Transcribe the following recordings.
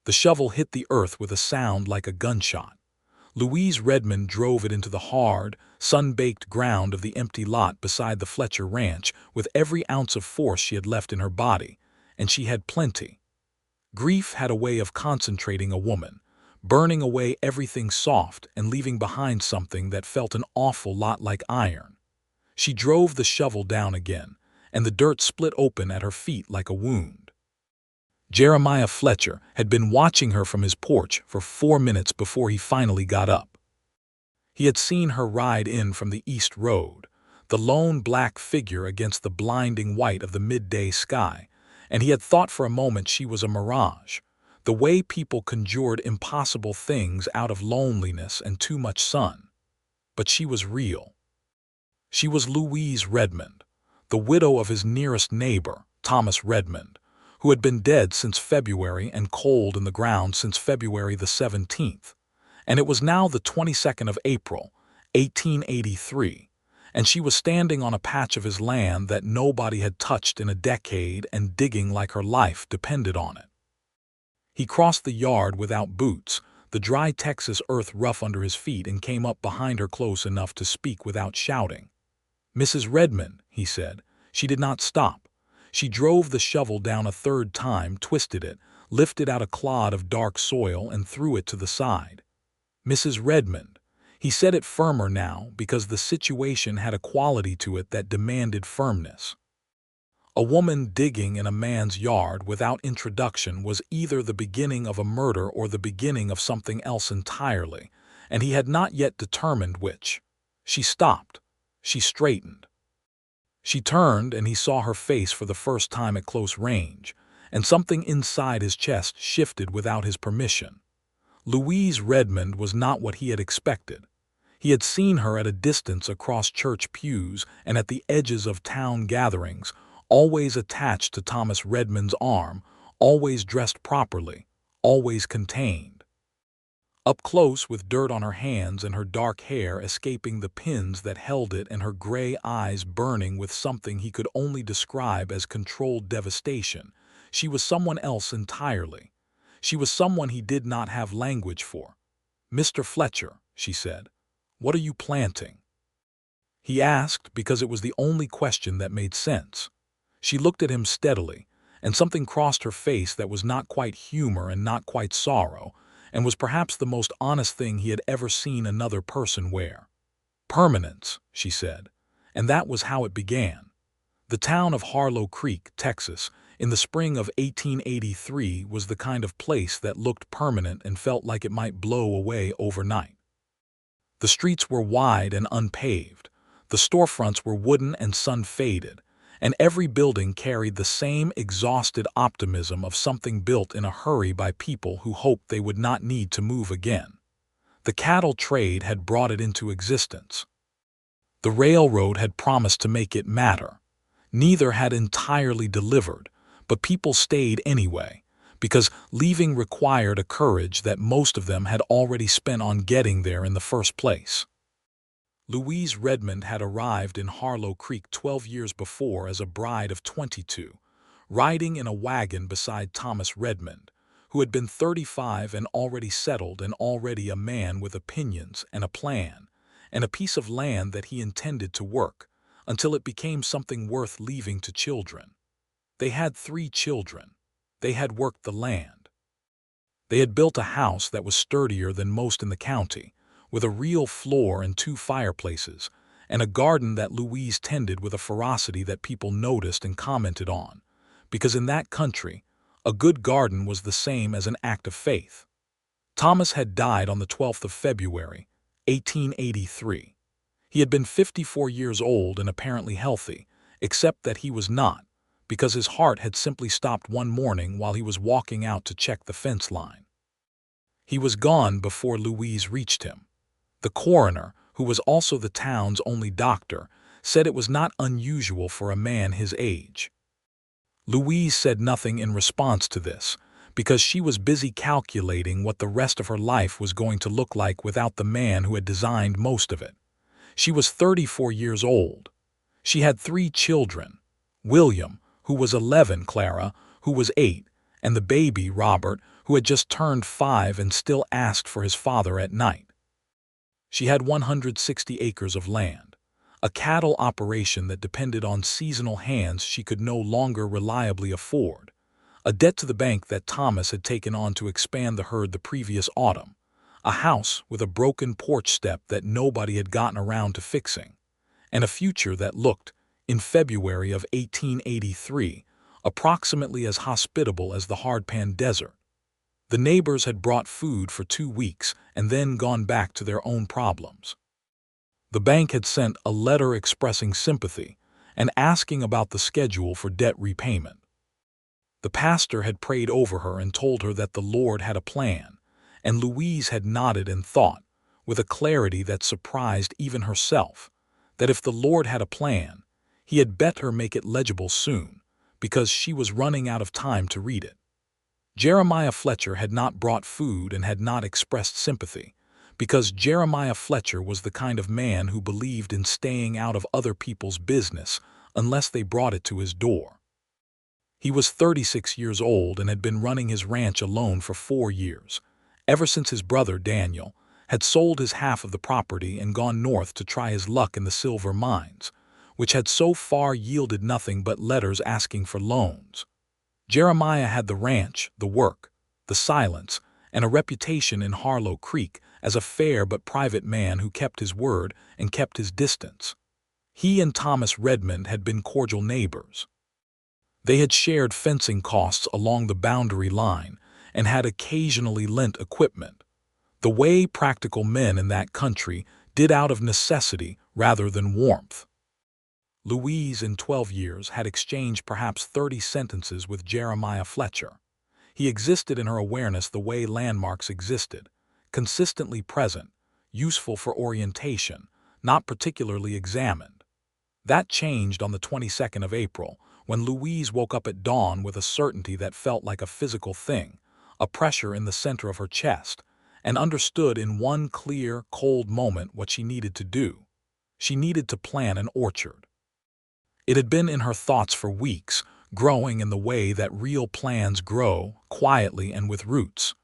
The shovel hit the earth with a sound like a gunshot. Louise Redmond drove it into the hard, sun-baked ground of the empty lot beside the Fletcher ranch with every ounce of force she had left in her body, and she had plenty. Grief had a way of concentrating a woman, burning away everything soft and leaving behind something that felt an awful lot like iron. She drove the shovel down again, and the dirt split open at her feet like a wound. Jeremiah Fletcher had been watching her from his porch for 4 minutes before he finally got up. He had seen her ride in from the east road, the lone black figure against the blinding white of the midday sky, and he had thought for a moment she was a mirage, the way people conjured impossible things out of loneliness and too much sun. But she was real. She was Louise Redmond, the widow of his nearest neighbor, Thomas Redmond, who had been dead since February and cold in the ground since February the 17th. And it was now the 22nd of April, 1883, and she was standing on a patch of his land that nobody had touched in a decade and digging like her life depended on it. He crossed the yard without boots, the dry Texas earth rough under his feet, and came up behind her close enough to speak without shouting. "Mrs. Redmond," he said. She did not stop. She drove the shovel down a third time, twisted it, lifted out a clod of dark soil, and threw it to the side. "Mrs. Redmond." He said it firmer now because the situation had a quality to it that demanded firmness. A woman digging in a man's yard without introduction was either the beginning of a murder or the beginning of something else entirely, and he had not yet determined which. She stopped. She straightened. She turned, and he saw her face for the first time at close range, and something inside his chest shifted without his permission. Louise Redmond was not what he had expected. He had seen her at a distance across church pews and at the edges of town gatherings, always attached to Thomas Redmond's arm, always dressed properly, always contained. Up close, with dirt on her hands and her dark hair escaping the pins that held it and her gray eyes burning with something he could only describe as controlled devastation, she was someone else entirely. She was someone he did not have language for. "Mr. Fletcher," she said, "what are you planting?" He asked because it was the only question that made sense. She looked at him steadily, and something crossed her face that was not quite humor and not quite sorrow, and was perhaps the most honest thing he had ever seen another person wear. "Permanence," she said, and that was how it began. The town of Harlow Creek, Texas, in the spring of 1883 was the kind of place that looked permanent and felt like it might blow away overnight. The streets were wide and unpaved, the storefronts were wooden and sun-faded, and every building carried the same exhausted optimism of something built in a hurry by people who hoped they would not need to move again. The cattle trade had brought it into existence. The railroad had promised to make it matter. Neither had entirely delivered, but people stayed anyway, because leaving required a courage that most of them had already spent on getting there in the first place. Louise Redmond had arrived in Harlow Creek 12 years before as a bride of 22, riding in a wagon beside Thomas Redmond, who had been 35 and already settled and already a man with opinions and a plan, and a piece of land that he intended to work, until it became something worth leaving to children. They had 3 children. They had worked the land. They had built a house that was sturdier than most in the county, with a real floor and 2 fireplaces, and a garden that Louise tended with a ferocity that people noticed and commented on, because in that country, a good garden was the same as an act of faith. Thomas had died on the 12th of February, 1883. He had been 54 years old and apparently healthy, except that he was not, because his heart had simply stopped one morning while he was walking out to check the fence line. He was gone before Louise reached him. The coroner, who was also the town's only doctor, said it was not unusual for a man his age. Louise said nothing in response to this, because she was busy calculating what the rest of her life was going to look like without the man who had designed most of it. She was 34 years old. She had 3 children: William, who was 11, Clara, who was 8, and the baby, Robert, who had just turned 5 and still asked for his father at night. She had 160 acres of land, a cattle operation that depended on seasonal hands she could no longer reliably afford, a debt to the bank that Thomas had taken on to expand the herd the previous autumn, a house with a broken porch step that nobody had gotten around to fixing, and a future that looked, in February of 1883, approximately as hospitable as the hardpan desert. The neighbors had brought food for 2 weeks and then gone back to their own problems. The bank had sent a letter expressing sympathy and asking about the schedule for debt repayment. The pastor had prayed over her and told her that the Lord had a plan, and Louise had nodded and thought, with a clarity that surprised even herself, that if the Lord had a plan, he had bet her make it legible soon, because she was running out of time to read it. Jeremiah Fletcher had not brought food and had not expressed sympathy, because Jeremiah Fletcher was the kind of man who believed in staying out of other people's business unless they brought it to his door. He was 36 years old and had been running his ranch alone for 4 years, ever since his brother, Daniel, had sold his half of the property and gone north to try his luck in the silver mines, which had so far yielded nothing but letters asking for loans. Jeremiah had the ranch, the work, the silence, and a reputation in Harlow Creek as a fair but private man who kept his word and kept his distance. He and Thomas Redmond had been cordial neighbors. They had shared fencing costs along the boundary line and had occasionally lent equipment, the way practical men in that country did out of necessity rather than warmth. Louise, in 12 years, had exchanged perhaps 30 sentences with Jeremiah Fletcher. He existed in her awareness the way landmarks existed, consistently present, useful for orientation, not particularly examined. That changed on the 22nd of April, when Louise woke up at dawn with a certainty that felt like a physical thing, a pressure in the center of her chest, and understood in one clear, cold moment what she needed to do. She needed to plant an orchard. It had been in her thoughts for weeks, growing in the way that real plans grow, quietly and with roots.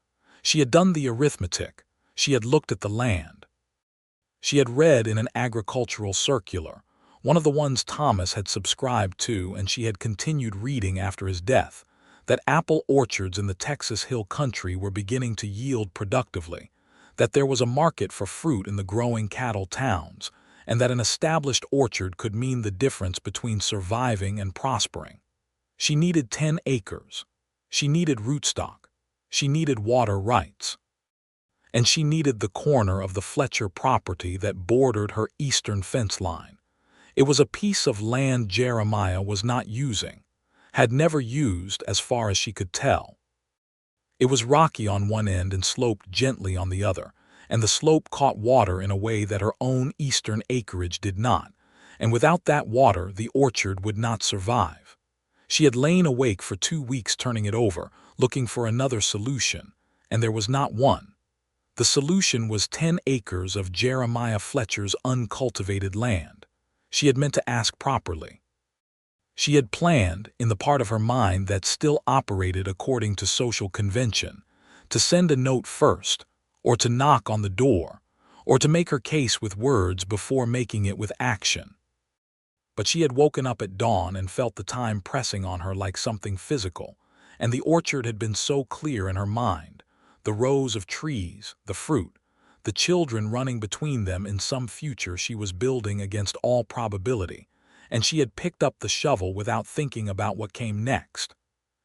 She had done the arithmetic. She had looked at the land. She had read in an agricultural circular, one of the ones Thomas had subscribed to, and she had continued reading after his death, that apple orchards in the Texas Hill Country were beginning to yield productively, that there was a market for fruit in the growing cattle towns, and that an established orchard could mean the difference between surviving and prospering. She needed 10 acres. She needed rootstock. She needed water rights. And she needed the corner of the Fletcher property that bordered her eastern fence line. It was a piece of land Jeremiah was not using, had never used as far as she could tell. It was rocky on one end and sloped gently on the other, and the slope caught water in a way that her own eastern acreage did not, and without that water the orchard would not survive. She had lain awake for 2 weeks turning it over, looking for another solution, and there was not one. The solution was 10 acres of Jeremiah Fletcher's uncultivated land. She had meant to ask properly. She had planned, in the part of her mind that still operated according to social convention, to send a note first, or to knock on the door, or to make her case with words before making it with action. But she had woken up at dawn and felt the time pressing on her like something physical, and the orchard had been so clear in her mind, the rows of trees, the fruit, the children running between them in some future she was building against all probability, and she had picked up the shovel without thinking about what came next.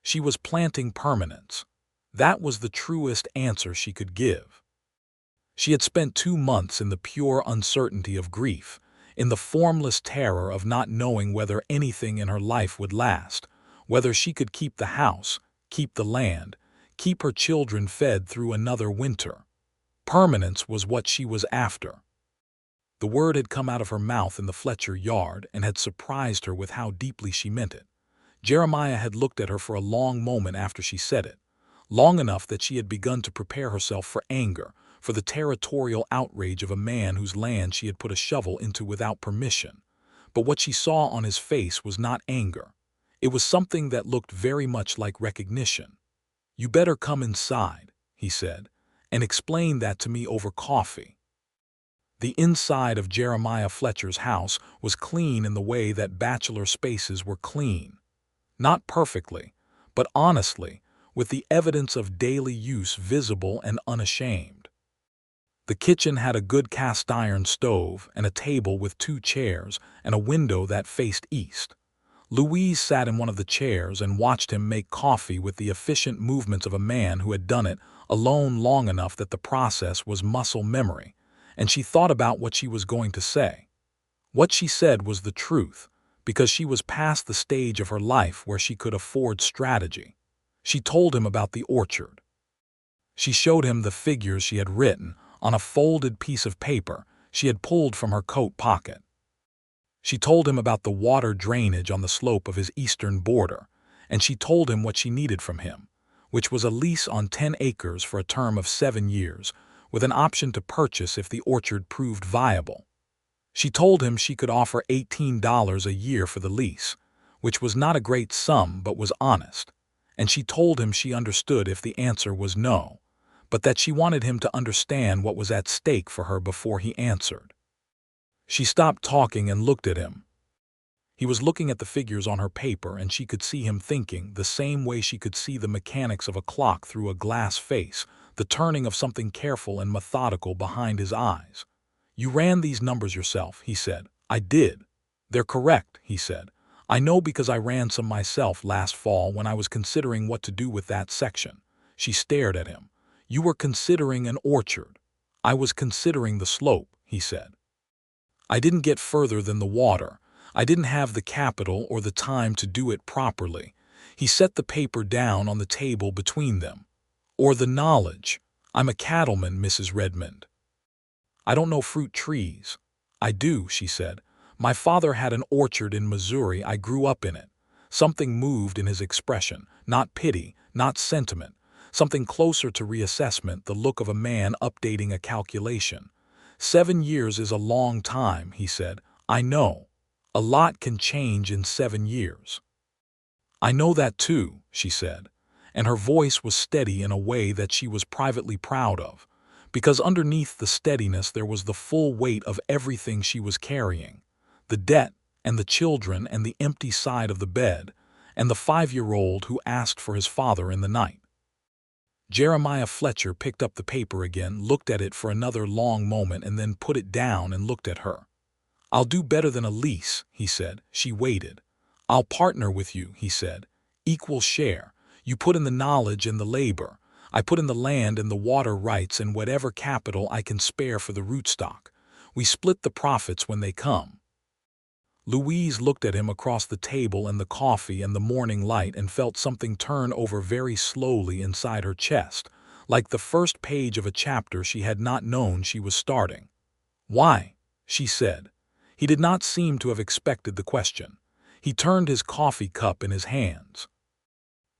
She was planting permanence. That was the truest answer she could give. She had spent 2 months in the pure uncertainty of grief, in the formless terror of not knowing whether anything in her life would last, whether she could keep the house, keep the land, keep her children fed through another winter. Permanence was what she was after. The word had come out of her mouth in the Fletcher yard and had surprised her with how deeply she meant it. Jeremiah had looked at her for a long moment after she said it, long enough that she had begun to prepare herself for anger, for the territorial outrage of a man whose land she had put a shovel into without permission. But what she saw on his face was not anger. It was something that looked very much like recognition. "You better come inside," he said, "and explain that to me over coffee." The inside of Jeremiah Fletcher's house was clean in the way that bachelor spaces were clean. Not perfectly, but honestly, with the evidence of daily use visible and unashamed. The kitchen had a good cast-iron stove and a table with 2 chairs and a window that faced east. Louise sat in one of the chairs and watched him make coffee with the efficient movements of a man who had done it alone long enough that the process was muscle memory, and she thought about what she was going to say. What she said was the truth, because she was past the stage of her life where she could afford strategy. She told him about the orchard. She showed him the figures she had written on a folded piece of paper she had pulled from her coat pocket. She told him about the water drainage on the slope of his eastern border, and she told him what she needed from him, which was a lease on 10 acres for a term of 7 years, with an option to purchase if the orchard proved viable. She told him she could offer $18 a year for the lease, which was not a great sum but was honest, and she told him she understood if the answer was no, but that she wanted him to understand what was at stake for her before he answered. She stopped talking and looked at him. He was looking at the figures on her paper, and she could see him thinking the same way she could see the mechanics of a clock through a glass face, the turning of something careful and methodical behind his eyes. "You ran these numbers yourself," he said. "I did." "They're correct," he said. "I know because I ran some myself last fall when I was considering what to do with that section." She stared at him. "You were considering an orchard." "I was considering the slope," he said. "I didn't get further than the water. I didn't have the capital or the time to do it properly." He set the paper down on the table between them. "Or the knowledge. I'm a cattleman, Mrs. Redmond. I don't know fruit trees." "I do," she said. "My father had an orchard in Missouri. I grew up in it." Something moved in his expression, not pity, not sentiment, something closer to reassessment, the look of a man updating a calculation. "7 years is a long time," he said. "I know. A lot can change in 7 years." "I know that too," she said, and her voice was steady in a way that she was privately proud of, because underneath the steadiness there was the full weight of everything she was carrying: the debt and the children and the empty side of the bed and the 5-year-old who asked for his father in the night. Jeremiah Fletcher picked up the paper again, looked at it for another long moment, and then put it down and looked at her. "I'll do better than a lease," he said. She waited. "I'll partner with you," he said. "Equal share. You put in the knowledge and the labor. I put in the land and the water rights and whatever capital I can spare for the rootstock. We split the profits when they come." Louise looked at him across the table and the coffee and the morning light and felt something turn over very slowly inside her chest, like the first page of a chapter she had not known she was starting. "Why?" she said. He did not seem to have expected the question. He turned his coffee cup in his hands.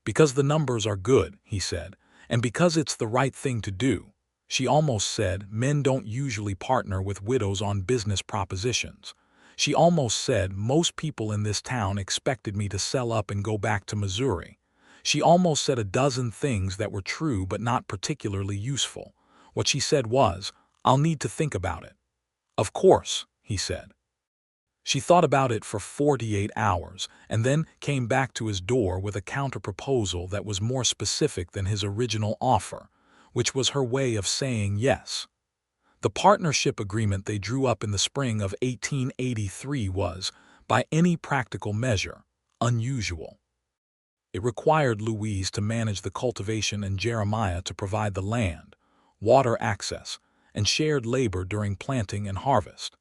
"Because the numbers are good," he said, "and because it's the right thing to do." She almost said, "Men don't usually partner with widows on business propositions." She almost said, "Most people in this town expected me to sell up and go back to Missouri." She almost said a dozen things that were true but not particularly useful. What she said was, "I'll need to think about it." "Of course," he said. She thought about it for 48 hours and then came back to his door with a counter-proposal that was more specific than his original offer, which was her way of saying yes. The partnership agreement they drew up in the spring of 1883 was, by any practical measure, unusual. It required Louise to manage the cultivation and Jeremiah to provide the land, water access, and shared labor during planting and harvest.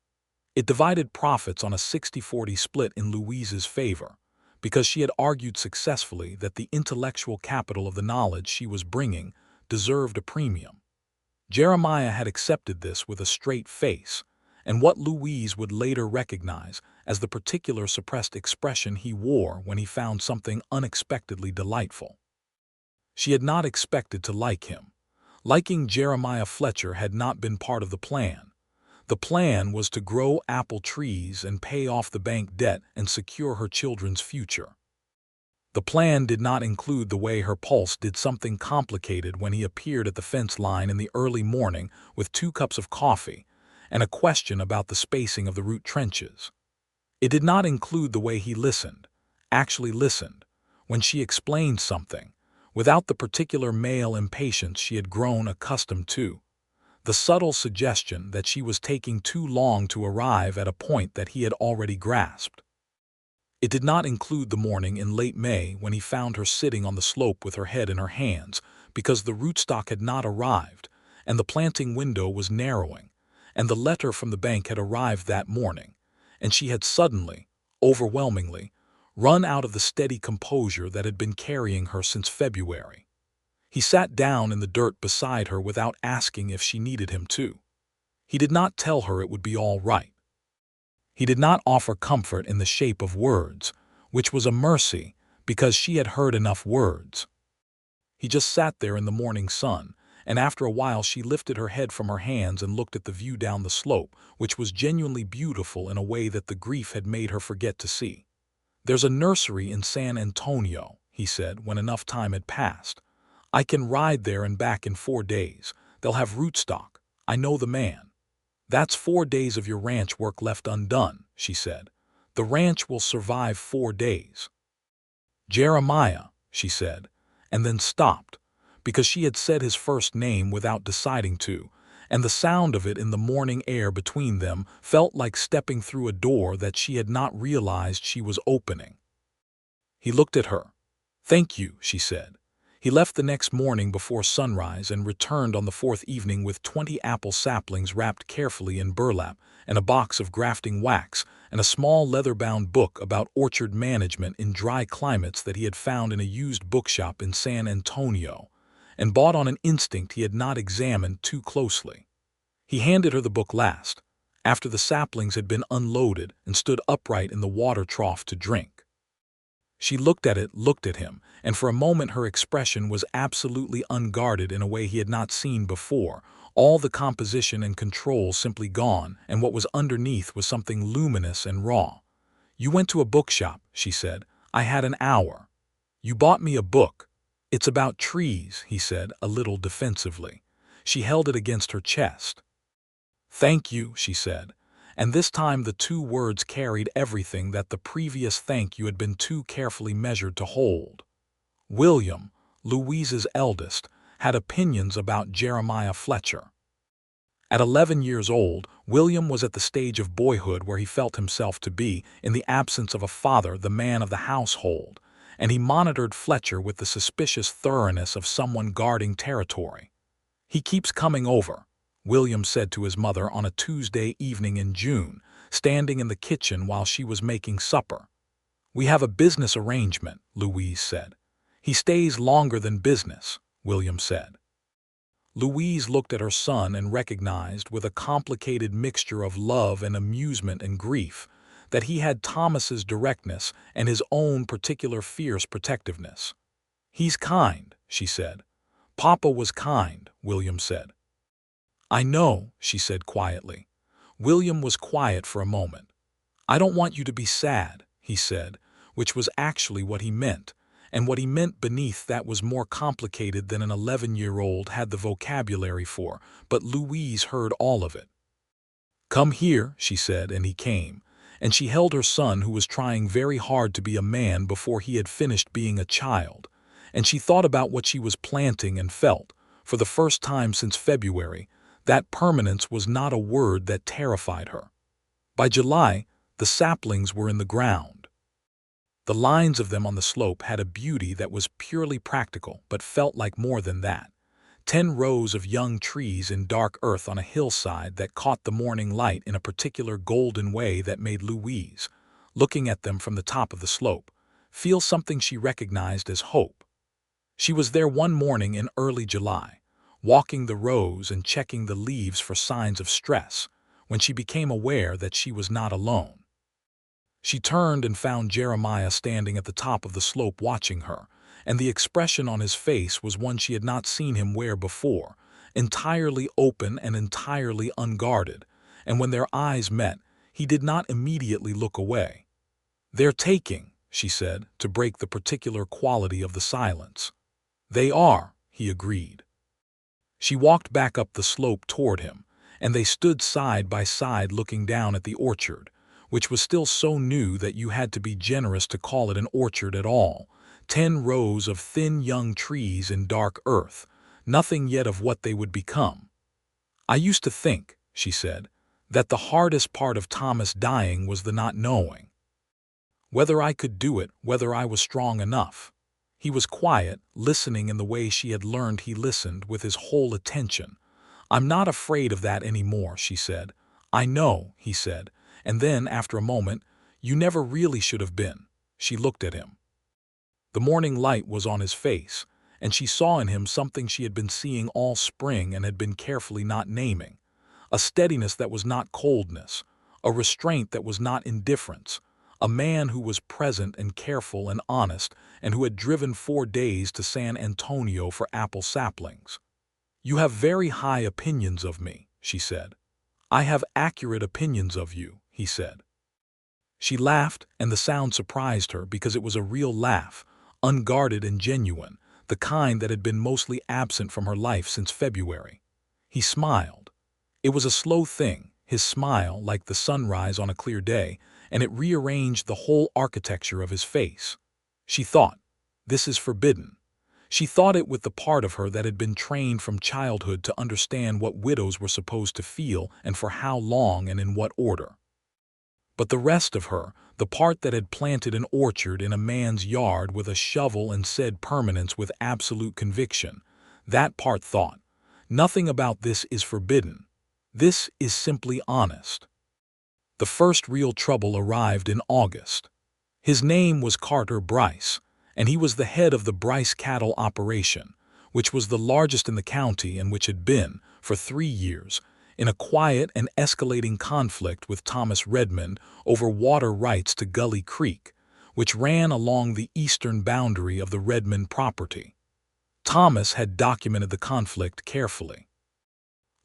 It divided profits on a 60-40 split in Louise's favor, because she had argued successfully that the intellectual capital of the knowledge she was bringing deserved a premium. Jeremiah had accepted this with a straight face, and what Louise would later recognize as the particular suppressed expression he wore when he found something unexpectedly delightful. She had not expected to like him. Liking Jeremiah Fletcher had not been part of the plan. The plan was to grow apple trees and pay off the bank debt and secure her children's future. The plan did not include the way her pulse did something complicated when he appeared at the fence line in the early morning with 2 cups of coffee and a question about the spacing of the root trenches. It did not include the way he listened, actually listened, when she explained something, without the particular male impatience she had grown accustomed to, the subtle suggestion that she was taking too long to arrive at a point that he had already grasped. It did not include the morning in late May when he found her sitting on the slope with her head in her hands because the rootstock had not arrived and the planting window was narrowing, and the letter from the bank had arrived that morning, and she had suddenly, overwhelmingly, run out of the steady composure that had been carrying her since February. He sat down in the dirt beside her without asking if she needed him to. He did not tell her it would be all right. He did not offer comfort in the shape of words, which was a mercy because she had heard enough words. He just sat there in the morning sun, and after a while she lifted her head from her hands and looked at the view down the slope, which was genuinely beautiful in a way that the grief had made her forget to see. "There's a nursery in San Antonio," he said when enough time had passed. "I can ride there and back in 4 days. They'll have rootstock. I know the man." "That's 4 days of your ranch work left undone," she said. "The ranch will survive 4 days." "Jeremiah," she said, and then stopped, because she had said his first name without deciding to, and the sound of it in the morning air between them felt like stepping through a door that she had not realized she was opening. He looked at her. "Thank you," she said. He left the next morning before sunrise and returned on the 4th evening with 20 apple saplings wrapped carefully in burlap and a box of grafting wax and a small leather-bound book about orchard management in dry climates that he had found in a used bookshop in San Antonio and bought on an instinct he had not examined too closely. He handed her the book last, after the saplings had been unloaded and stood upright in the water trough to drink. She looked at him, and for a moment her expression was absolutely unguarded in a way he had not seen before, all the composition and control simply gone, and what was underneath was something luminous and raw. "You went to a bookshop," she said. "I had an hour. You bought me a book. It's about trees," he said, a little defensively. She held it against her chest. "Thank you," she said. And this time the 2 words carried everything that the previous thank you had been too carefully measured to hold. William, Louise's eldest, had opinions about Jeremiah Fletcher. At 11 years old, William was at the stage of boyhood where he felt himself to be, in the absence of a father, the man of the household, and he monitored Fletcher with the suspicious thoroughness of someone guarding territory. "He keeps coming over," William said to his mother on a Tuesday evening in June, standing in the kitchen while she was making supper. "We have a business arrangement," Louise said. "He stays longer than business," William said. Louise looked at her son and recognized, with a complicated mixture of love and amusement and grief, that he had Thomas's directness and his own particular fierce protectiveness. "He's kind," she said. "Papa was kind," William said. "I know," she said quietly. William was quiet for a moment. "I don't want you to be sad," he said, which was actually what he meant, and what he meant beneath that was more complicated than an 11-year-old had the vocabulary for, but Louise heard all of it. "Come here," she said, and he came, and she held her son, who was trying very hard to be a man before he had finished being a child, and she thought about what she was planting and felt, for the first time since February, that permanence was not a word that terrified her. By July, the saplings were in the ground. The lines of them on the slope had a beauty that was purely practical but felt like more than that. 10 rows of young trees in dark earth on a hillside that caught the morning light in a particular golden way that made Louise, looking at them from the top of the slope, feel something she recognized as hope. She was there one morning in early July, walking the rows and checking the leaves for signs of stress, when she became aware that she was not alone. She turned and found Jeremiah standing at the top of the slope watching her, and the expression on his face was one she had not seen him wear before, entirely open and entirely unguarded, and when their eyes met, he did not immediately look away. "They're taking," she said, to break the particular quality of the silence. They are, he agreed. She walked back up the slope toward him, and they stood side by side looking down at the orchard, which was still so new that you had to be generous to call it an orchard at all. 10 rows of thin young trees in dark earth, nothing yet of what they would become. I used to think, she said, that the hardest part of Thomas dying was the not knowing. Whether I could do it, whether I was strong enough. He was quiet, listening in the way she had learned he listened, with his whole attention. I'm not afraid of that anymore, she said. I know, he said, and then, after a moment, you never really should have been. She looked at him. The morning light was on his face, and she saw in him something she had been seeing all spring and had been carefully not naming. A steadiness that was not coldness, a restraint that was not indifference, a man who was present and careful and honest, and who had driven 4 days to San Antonio for apple saplings. You have very high opinions of me, she said. I have accurate opinions of you, he said. She laughed, and the sound surprised her because it was a real laugh, unguarded and genuine, the kind that had been mostly absent from her life since February. He smiled. It was a slow thing, his smile, like the sunrise on a clear day, and it rearranged the whole architecture of his face. She thought, this is forbidden. She thought it with the part of her that had been trained from childhood to understand what widows were supposed to feel and for how long and in what order. But the rest of her, the part that had planted an orchard in a man's yard with a shovel and said permanence with absolute conviction, that part thought, nothing about this is forbidden. This is simply honest. The first real trouble arrived in August. His name was Carter Bryce, and he was the head of the Bryce cattle operation, which was the largest in the county and which had been, for 3 years, in a quiet and escalating conflict with Thomas Redmond over water rights to Gully Creek, which ran along the eastern boundary of the Redmond property. Thomas had documented the conflict carefully.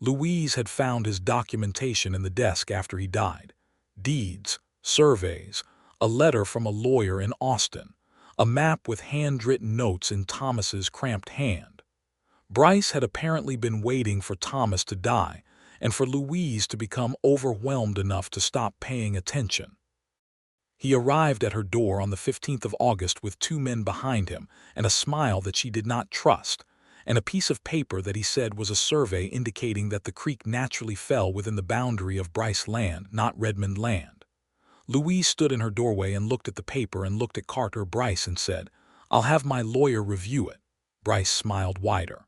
Louise had found his documentation in the desk after he died. Deeds, surveys, a letter from a lawyer in Austin, a map with handwritten notes in Thomas's cramped hand. Bryce had apparently been waiting for Thomas to die and for Louise to become overwhelmed enough to stop paying attention. He arrived at her door on the 15th of August with 2 men behind him and a smile that she did not trust, and a piece of paper that he said was a survey indicating that the creek naturally fell within the boundary of Bryce land, not Redmond land. Louise stood in her doorway and looked at the paper and looked at Carter Bryce and said, I'll have my lawyer review it. Bryce smiled wider.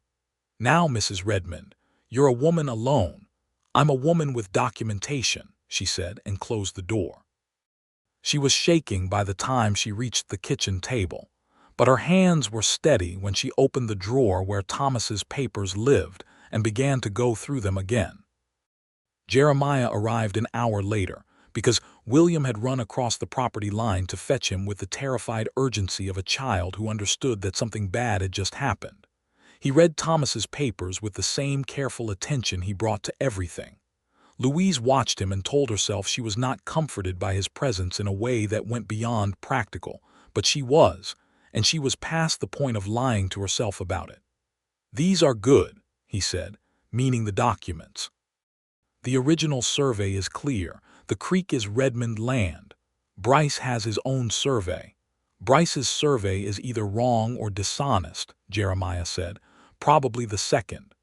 Now, Mrs. Redmond, you're a woman alone. I'm a woman with documentation, she said, and closed the door. She was shaking by the time she reached the kitchen table, but her hands were steady when she opened the drawer where Thomas's papers lived and began to go through them again. Jeremiah arrived an hour later because William had run across the property line to fetch him with the terrified urgency of a child who understood that something bad had just happened. He read Thomas's papers with the same careful attention he brought to everything. Louise watched him and told herself she was not comforted by his presence in a way that went beyond practical, but she was, and she was past the point of lying to herself about it. These are good, he said, meaning the documents. The original survey is clear. The creek is Redmond land. Bryce has his own survey. Bryce's survey is either wrong or dishonest, Jeremiah said, probably the second.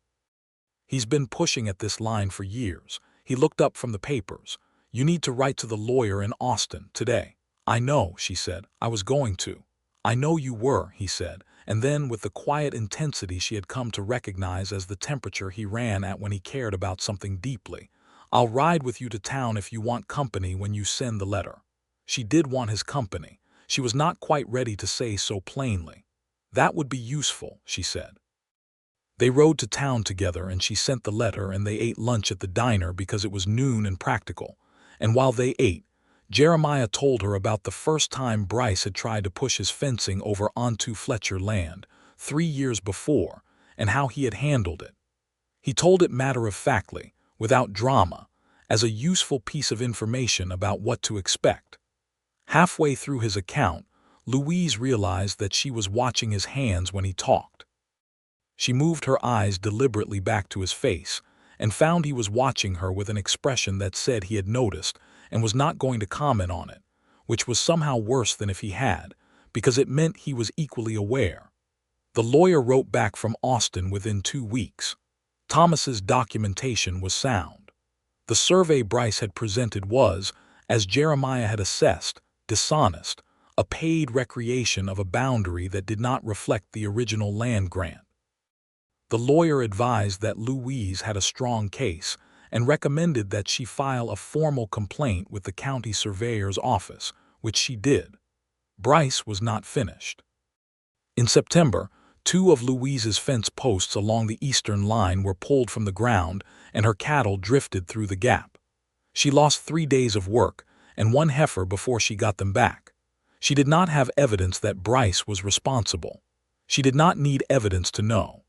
He's been pushing at this line for years. He looked up from the papers. You need to write to the lawyer in Austin today. I know, she said. I was going to. I know you were, he said, and then with the quiet intensity she had come to recognize as the temperature he ran at when he cared about something deeply. I'll ride with you to town if you want company when you send the letter. She did want his company. She was not quite ready to say so plainly. That would be useful, she said. They rode to town together and she sent the letter and they ate lunch at the diner because it was noon and practical. And while they ate, Jeremiah told her about the first time Bryce had tried to push his fencing over onto Fletcher land 3 years before and how he had handled it. He told it matter-of-factly, without drama, as a useful piece of information about what to expect. Halfway through his account, Louise realized that she was watching his hands when he talked. She moved her eyes deliberately back to his face and found he was watching her with an expression that said he had noticed and was not going to comment on it, which was somehow worse than if he had, because it meant he was equally aware. The lawyer wrote back from Austin within 2 weeks. Thomas's documentation was sound. The survey Bryce had presented was, as Jeremiah had assessed, dishonest, a paid recreation of a boundary that did not reflect the original land grant. The lawyer advised that Louise had a strong case and recommended that she file a formal complaint with the county surveyor's office, which she did. Bryce was not finished. In September, 2 of Louise's fence posts along the eastern line were pulled from the ground and her cattle drifted through the gap. She lost 3 days of work and 1 heifer before she got them back. She did not have evidence that Bryce was responsible. She did not need evidence to know.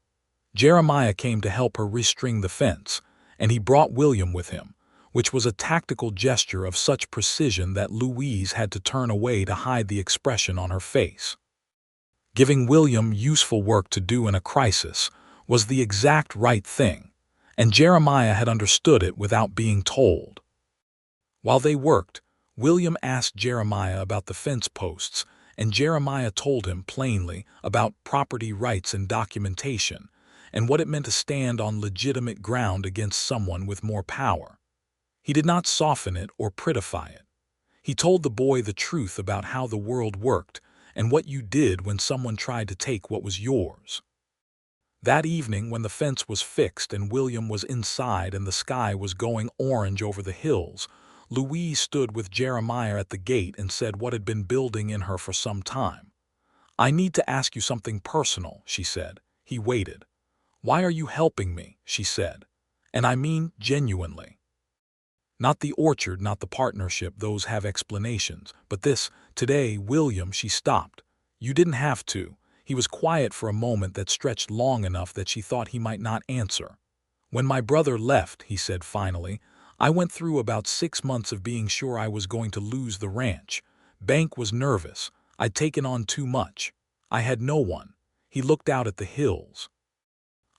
Jeremiah came to help her restring the fence, and he brought William with him, which was a tactical gesture of such precision that Louise had to turn away to hide the expression on her face. Giving William useful work to do in a crisis was the exact right thing, and Jeremiah had understood it without being told. While they worked, William asked Jeremiah about the fence posts, and Jeremiah told him plainly about property rights and documentation, and what it meant to stand on legitimate ground against someone with more power. He did not soften it or prettify it. He told the boy the truth about how the world worked and what you did when someone tried to take what was yours. That evening, when the fence was fixed and William was inside and the sky was going orange over the hills, Louise stood with Jeremiah at the gate and said what had been building in her for some time. "I need to ask you something personal," she said. He waited. "Why are you helping me?" she said. "And I mean genuinely. Not the orchard, not the partnership, those have explanations. But this, today, William," she stopped. "You didn't have to." He was quiet for a moment that stretched long enough that she thought he might not answer. "When my brother left," he said finally, "I went through about 6 months of being sure I was going to lose the ranch. Bank was nervous. I'd taken on too much. I had no one." He looked out at the hills.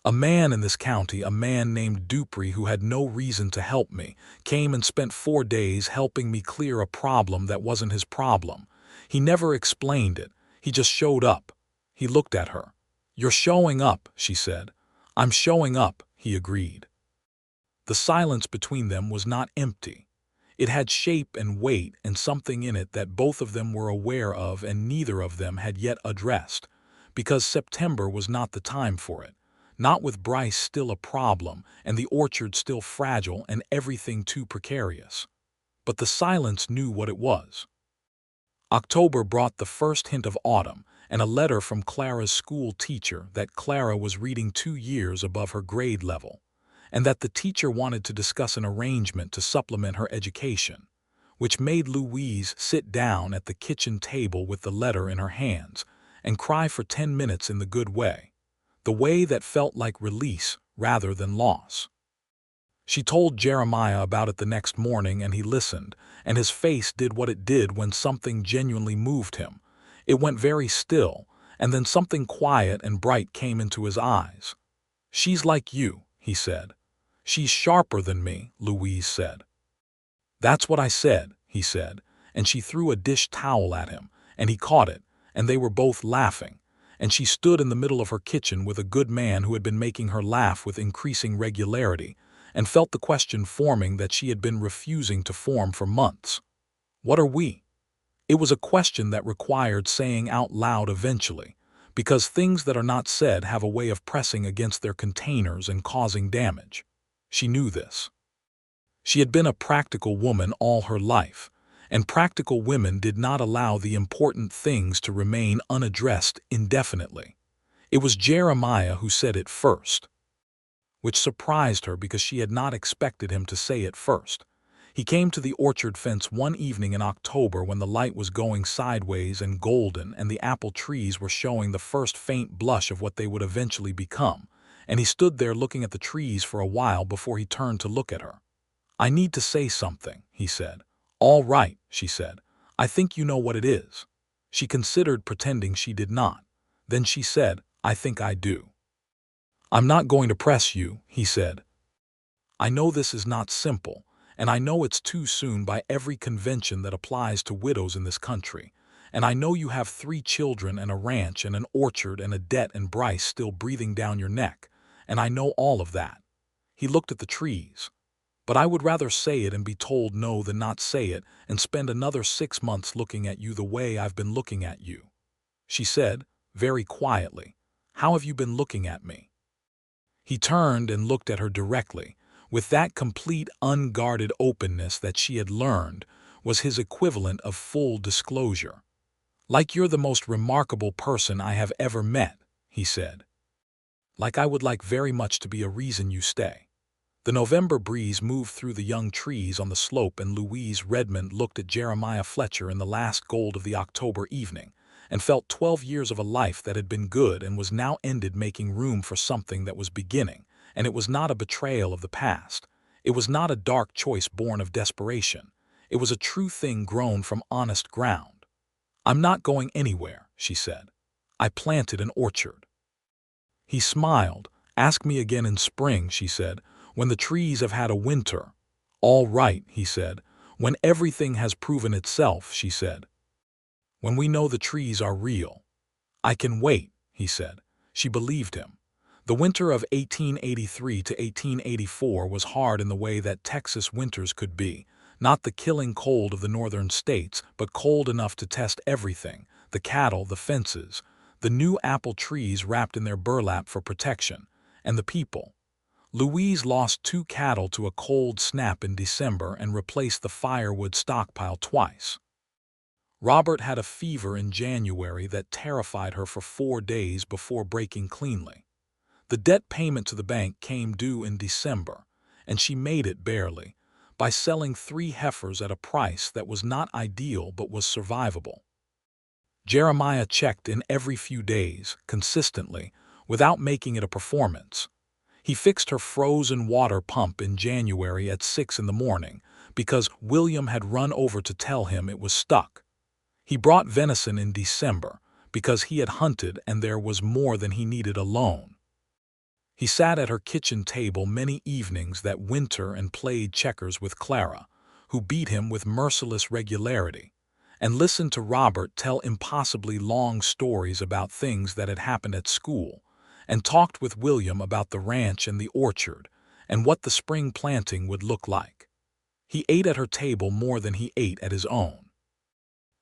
"A man in this county, a man named Dupree, who had no reason to help me, came and spent 4 days helping me clear a problem that wasn't his problem. He never explained it. He just showed up." He looked at her. "You're showing up," she said. "I'm showing up," he agreed. The silence between them was not empty. It had shape and weight and something in it that both of them were aware of and neither of them had yet addressed, because September was not the time for it. Not with Bryce still a problem and the orchard still fragile and everything too precarious. But the silence knew what it was. October brought the first hint of autumn and a letter from Clara's school teacher that Clara was reading 2 years above her grade level, and that the teacher wanted to discuss an arrangement to supplement her education, which made Louise sit down at the kitchen table with the letter in her hands and cry for 10 minutes in the good way, the way that felt like release rather than loss. She told Jeremiah about it the next morning, and he listened, and his face did what it did when something genuinely moved him. It went very still, and then something quiet and bright came into his eyes. "She's like you," he said. "She's sharper than me," Louise said. "That's what I said," he said, and she threw a dish towel at him, and he caught it, and they were both laughing, and she stood in the middle of her kitchen with a good man who had been making her laugh with increasing regularity, and felt the question forming that she had been refusing to form for months. What are we? It was a question that required saying out loud eventually, because things that are not said have a way of pressing against their containers and causing damage. She knew this. She had been a practical woman all her life, and practical women did not allow the important things to remain unaddressed indefinitely. It was Jeremiah who said it first, which surprised her because she had not expected him to say it first. He came to the orchard fence one evening in October when the light was going sideways and golden and the apple trees were showing the first faint blush of what they would eventually become, and he stood there looking at the trees for a while before he turned to look at her. "I need to say something," he said. "All right," she said. "I think you know what it is." She considered pretending she did not. Then she said, "I think I do." "I'm not going to press you," he said. "I know this is not simple, and I know it's too soon by every convention that applies to widows in this country. And I know you have 3 children and a ranch and an orchard and a debt and Bryce still breathing down your neck. And I know all of that." He looked at the trees. "But I would rather say it and be told no than not say it and spend another 6 months looking at you the way I've been looking at you." She said, very quietly, "How have you been looking at me?" He turned and looked at her directly, with that complete unguarded openness that she had learned was his equivalent of full disclosure. "Like you're the most remarkable person I have ever met," he said. "Like I would like very much to be a reason you stay." The November breeze moved through the young trees on the slope, and Louise Redmond looked at Jeremiah Fletcher in the last gold of the October evening, and felt 12 years of a life that had been good and was now ended making room for something that was beginning, and it was not a betrayal of the past. It was not a dark choice born of desperation. It was a true thing grown from honest ground. "I'm not going anywhere," she said. "I planted an orchard." He smiled. "Ask me again in spring," she said, "when the trees have had a winter." "All right," he said. "When everything has proven itself," she said. "When we know the trees are real." "I can wait," he said. She believed him. The winter of 1883 to 1884 was hard in the way that Texas winters could be, not the killing cold of the northern states, but cold enough to test everything, the cattle, the fences, the new apple trees wrapped in their burlap for protection, and the people. Louise lost 2 cattle to a cold snap in December and replaced the firewood stockpile twice. Robert had a fever in January that terrified her for 4 days before breaking cleanly. The debt payment to the bank came due in December, and she made it barely, by selling 3 heifers at a price that was not ideal but was survivable. Jeremiah checked in every few days, consistently, without making it a performance. He fixed her frozen water pump in January at 6 in the morning because William had run over to tell him it was stuck. He brought venison in December because he had hunted and there was more than he needed alone. He sat at her kitchen table many evenings that winter and played checkers with Clara, who beat him with merciless regularity, and listened to Robert tell impossibly long stories about things that had happened at school, and talked with William about the ranch and the orchard, and what the spring planting would look like. He ate at her table more than he ate at his own.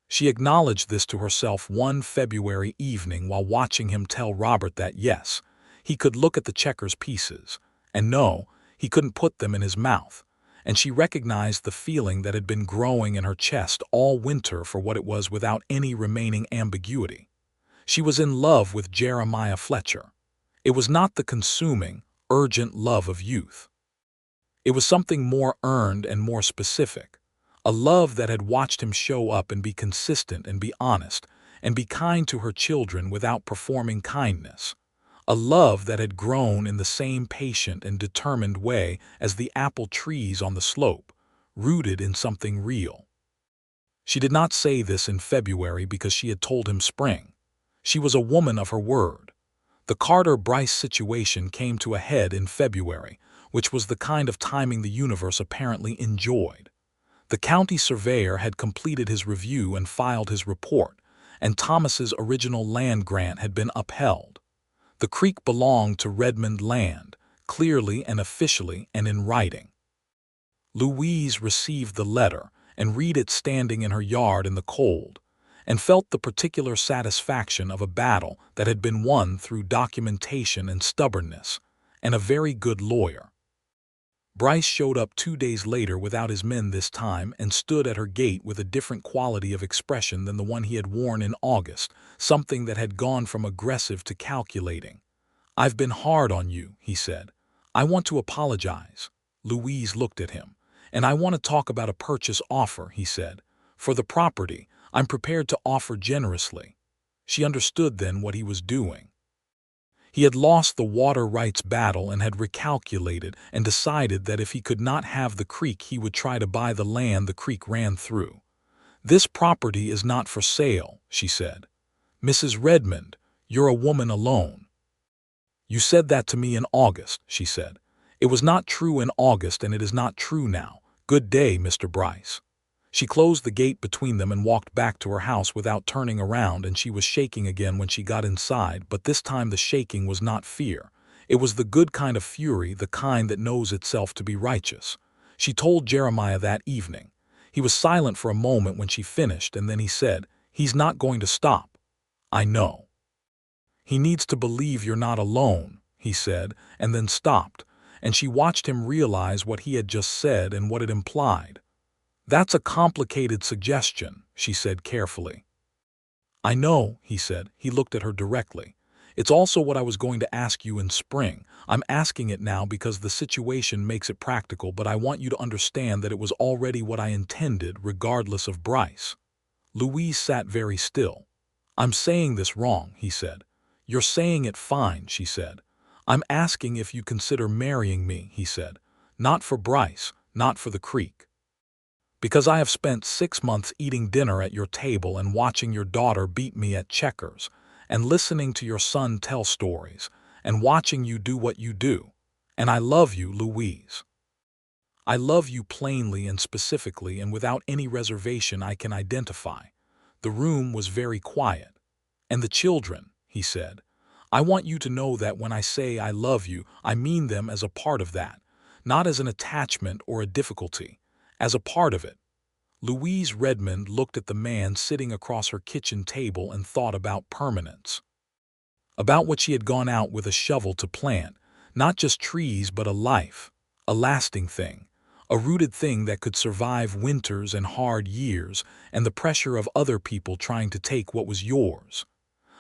She acknowledged this to herself one February evening while watching him tell Robert that, yes, he could look at the checkers pieces, and no, he couldn't put them in his mouth, and she recognized the feeling that had been growing in her chest all winter for what it was without any remaining ambiguity. She was in love with Jeremiah Fletcher. It was not the consuming, urgent love of youth. It was something more earned and more specific, a love that had watched him show up and be consistent and be honest and be kind to her children without performing kindness, a love that had grown in the same patient and determined way as the apple trees on the slope, rooted in something real. She did not say this in February because she had told him spring. She was a woman of her word. The Carter-Bryce situation came to a head in February, which was the kind of timing the universe apparently enjoyed. The county surveyor had completed his review and filed his report, and Thomas's original land grant had been upheld. The creek belonged to Redmond land, clearly and officially and in writing. Louise received the letter and read it standing in her yard in the cold, and felt the particular satisfaction of a battle that had been won through documentation and stubbornness, and a very good lawyer. Bryce showed up 2 days later without his men this time and stood at her gate with a different quality of expression than the one he had worn in August, something that had gone from aggressive to calculating. "I've been hard on you," he said. "I want to apologize." Louise looked at him. "And I want to talk about a purchase offer," he said. "For the property, I'm prepared to offer generously." She understood then what he was doing. He had lost the water rights battle and had recalculated and decided that if he could not have the creek, he would try to buy the land the creek ran through. "This property is not for sale," she said. "Mrs. Redmond, you're a woman alone." "You said that to me in August," she said. "It was not true in August and it is not true now. Good day, Mr. Bryce." She closed the gate between them and walked back to her house without turning around, and she was shaking again when she got inside, but this time the shaking was not fear. It was the good kind of fury, the kind that knows itself to be righteous. She told Jeremiah that evening. He was silent for a moment when she finished, and then he said, "He's not going to stop. I know." "He needs to believe you're not alone," he said, and then stopped, and she watched him realize what he had just said and what it implied. "That's a complicated suggestion," she said carefully. "I know," he said. He looked at her directly. "It's also what I was going to ask you in spring. I'm asking it now because the situation makes it practical, but I want you to understand that it was already what I intended, regardless of Bryce." Louise sat very still. "I'm saying this wrong," he said. "You're saying it fine," she said. "I'm asking if you consider marrying me," he said. "Not for Bryce, not for the creek. Because I have spent 6 months eating dinner at your table and watching your daughter beat me at checkers, and listening to your son tell stories, and watching you do what you do. And I love you, Louise. I love you plainly and specifically and without any reservation I can identify." The room was very quiet. "And the children," he said. "I want you to know that when I say I love you, I mean them as a part of that, not as an attachment or a difficulty, as a part of it." Louise Redmond looked at the man sitting across her kitchen table and thought about permanence. About what she had gone out with a shovel to plant, not just trees but a life, a lasting thing, a rooted thing that could survive winters and hard years and the pressure of other people trying to take what was yours.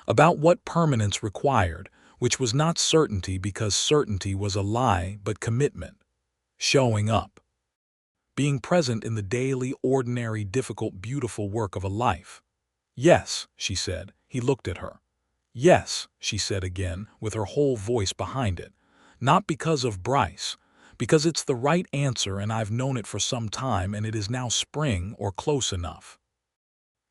About what permanence required, which was not certainty because certainty was a lie, but commitment, showing up. Being present in the daily, ordinary, difficult, beautiful work of a life. "Yes," she said. He looked at her. "Yes," she said again, with her whole voice behind it. "Not because of Bryce, because it's the right answer and I've known it for some time and it is now spring or close enough."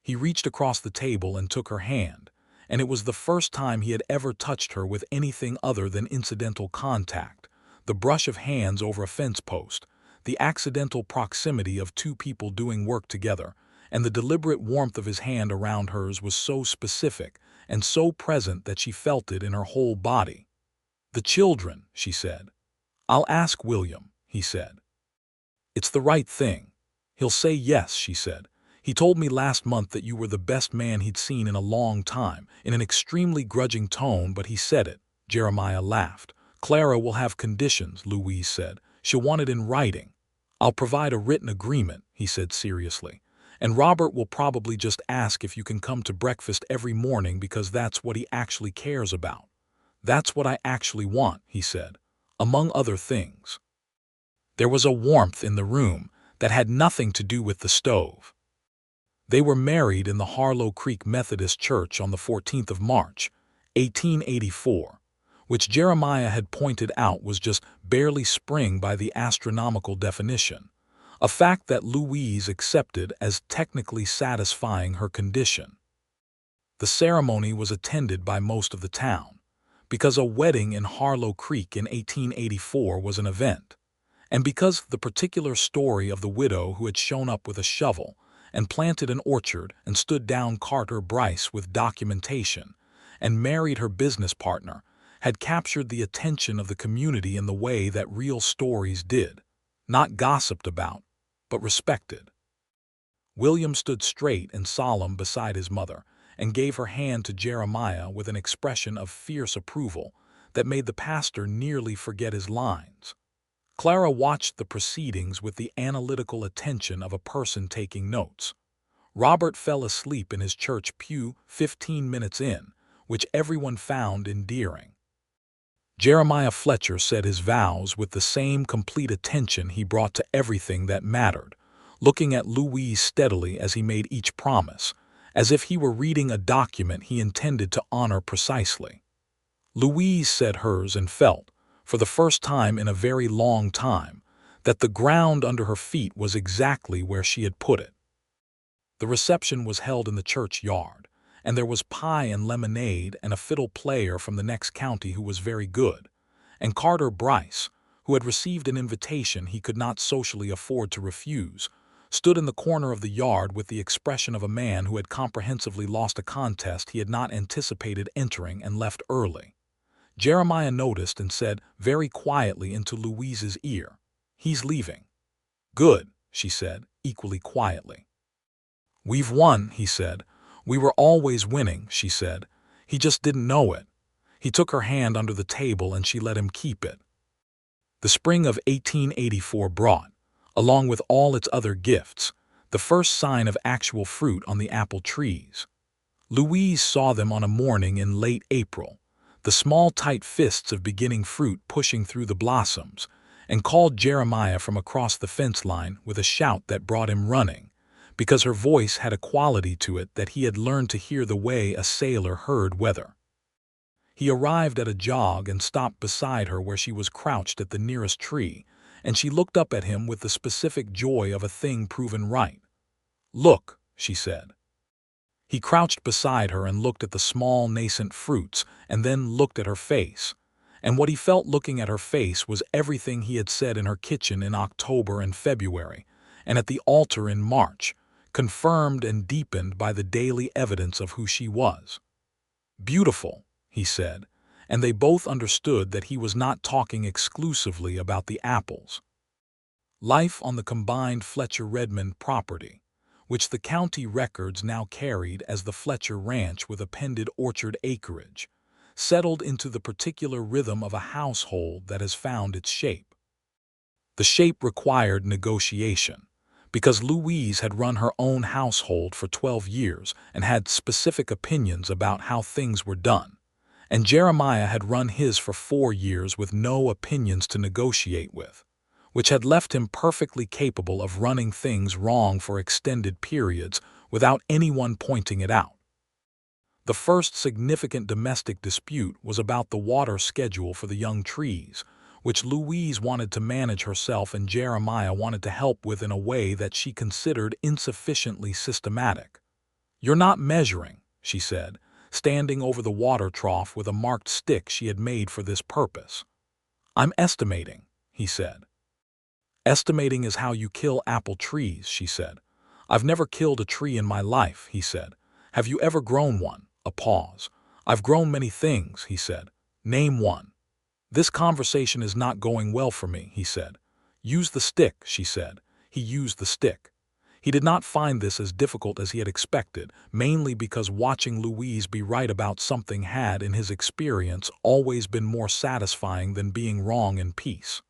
He reached across the table and took her hand, and it was the first time he had ever touched her with anything other than incidental contact, the brush of hands over a fence post, the accidental proximity of two people doing work together, and the deliberate warmth of his hand around hers was so specific and so present that she felt it in her whole body. "The children," she said. "I'll ask William," he said. "It's the right thing. He'll say yes," she said. "He told me last month that you were the best man he'd seen in a long time," in an extremely grudging tone, but he said it. Jeremiah laughed. "Clara will have conditions," Louise said. "She'll want it in writing." "I'll provide a written agreement," he said seriously. "And Robert will probably just ask if you can come to breakfast every morning because that's what he actually cares about." "That's what I actually want," he said, "among other things." There was a warmth in the room that had nothing to do with the stove. They were married in the Harlow Creek Methodist Church on the 14th of March, 1884, which Jeremiah had pointed out was just barely spring by the astronomical definition, a fact that Louise accepted as technically satisfying her condition. The ceremony was attended by most of the town, because a wedding in Harlow Creek in 1884 was an event, and because the particular story of the widow who had shown up with a shovel and planted an orchard and stood down Carter Bryce with documentation and married her business partner had captured the attention of the community in the way that real stories did, not gossiped about, but respected. William stood straight and solemn beside his mother and gave her hand to Jeremiah with an expression of fierce approval that made the pastor nearly forget his lines. Clara watched the proceedings with the analytical attention of a person taking notes. Robert fell asleep in his church pew 15 minutes in, which everyone found endearing. Jeremiah Fletcher said his vows with the same complete attention he brought to everything that mattered, looking at Louise steadily as he made each promise, as if he were reading a document he intended to honor precisely. Louise said hers and felt, for the first time in a very long time, that the ground under her feet was exactly where she had put it. The reception was held in the churchyard, and there was pie and lemonade and a fiddle player from the next county who was very good, and Carter Bryce, who had received an invitation he could not socially afford to refuse, stood in the corner of the yard with the expression of a man who had comprehensively lost a contest he had not anticipated entering and left early. Jeremiah noticed and said very quietly into Louise's ear, "He's leaving." "Good," she said, equally quietly. "We've won," he said. "We were always winning," she said. "He just didn't know it." He took her hand under the table and she let him keep it. The spring of 1884 brought, along with all its other gifts, the first sign of actual fruit on the apple trees. Louise saw them on a morning in late April, the small tight fists of beginning fruit pushing through the blossoms, and called Jeremiah from across the fence line with a shout that brought him running, because her voice had a quality to it that he had learned to hear the way a sailor heard weather. He arrived at a jog and stopped beside her where she was crouched at the nearest tree, and she looked up at him with the specific joy of a thing proven right. "Look," she said. He crouched beside her and looked at the small nascent fruits and then looked at her face. And what he felt looking at her face was everything he had said in her kitchen in October and February, and at the altar in March, confirmed and deepened by the daily evidence of who she was. "Beautiful," he said, and they both understood that he was not talking exclusively about the apples. Life on the combined Fletcher-Redmond property, which the county records now carried as the Fletcher Ranch with appended orchard acreage, settled into the particular rhythm of a household that has found its shape. The shape required negotiation, because Louise had run her own household for 12 years and had specific opinions about how things were done, and Jeremiah had run his for 4 years with no opinions to negotiate with, which had left him perfectly capable of running things wrong for extended periods without anyone pointing it out. The first significant domestic dispute was about the water schedule for the young trees, which Louise wanted to manage herself and Jeremiah wanted to help with in a way that she considered insufficiently systematic. "You're not measuring," she said, standing over the water trough with a marked stick she had made for this purpose. "I'm estimating," he said. "Estimating is how you kill apple trees," she said. "I've never killed a tree in my life," he said. "Have you ever grown one?" A pause. "I've grown many things," he said. "Name one." "This conversation is not going well for me," he said. "Use the stick," she said. He used the stick. He did not find this as difficult as he had expected, mainly because watching Louise be right about something had, in his experience, always been more satisfying than being wrong in peace.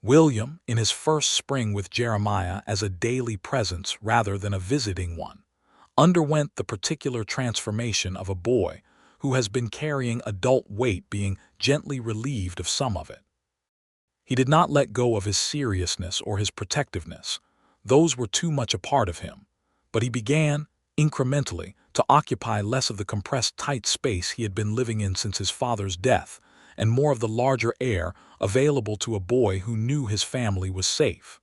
William, in his first spring with Jeremiah as a daily presence rather than a visiting one, underwent the particular transformation of a boy who has been carrying adult weight being gently relieved of some of it. He did not let go of his seriousness or his protectiveness. Those were too much a part of him. But he began, incrementally, to occupy less of the compressed tight space he had been living in since his father's death, and more of the larger air available to a boy who knew his family was safe.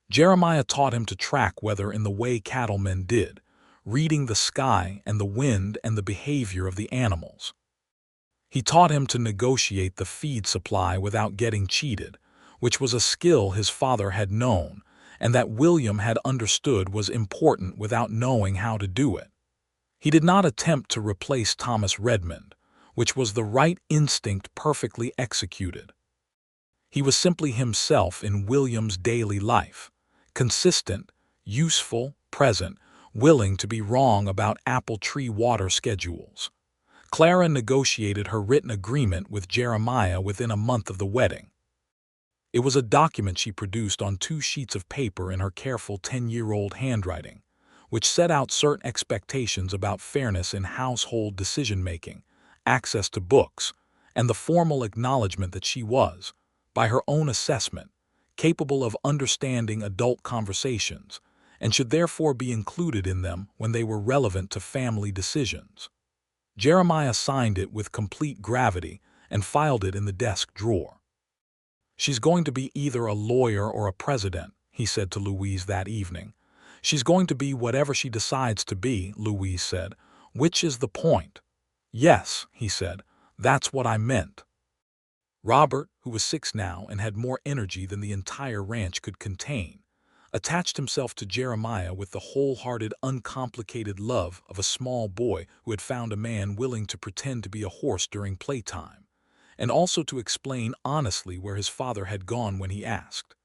Jeremiah taught him to track weather in the way cattlemen did, reading the sky and the wind and the behavior of the animals. He taught him to negotiate the feed supply without getting cheated, which was a skill his father had known, and that William had understood was important without knowing how to do it. He did not attempt to replace Thomas Redmond, which was the right instinct perfectly executed. He was simply himself in William's daily life, consistent, useful, present, willing to be wrong about apple tree water schedules. Clara negotiated her written agreement with Jeremiah within a month of the wedding. It was a document she produced on 2 sheets of paper in her careful 10-year-old handwriting, which set out certain expectations about fairness in household decision-making, access to books, and the formal acknowledgement that she was, by her own assessment, capable of understanding adult conversations, and should therefore be included in them when they were relevant to family decisions. Jeremiah signed it with complete gravity and filed it in the desk drawer. "She's going to be either a lawyer or a president," he said to Louise that evening. She's going to be whatever she decides to be, Louise said. Which is the point? Yes, he said. That's what I meant. Robert, who was 6 now and had more energy than the entire ranch could contain, attached himself to Jeremiah with the wholehearted, uncomplicated love of a small boy who had found a man willing to pretend to be a horse during playtime, and also to explain honestly where his father had gone when he asked,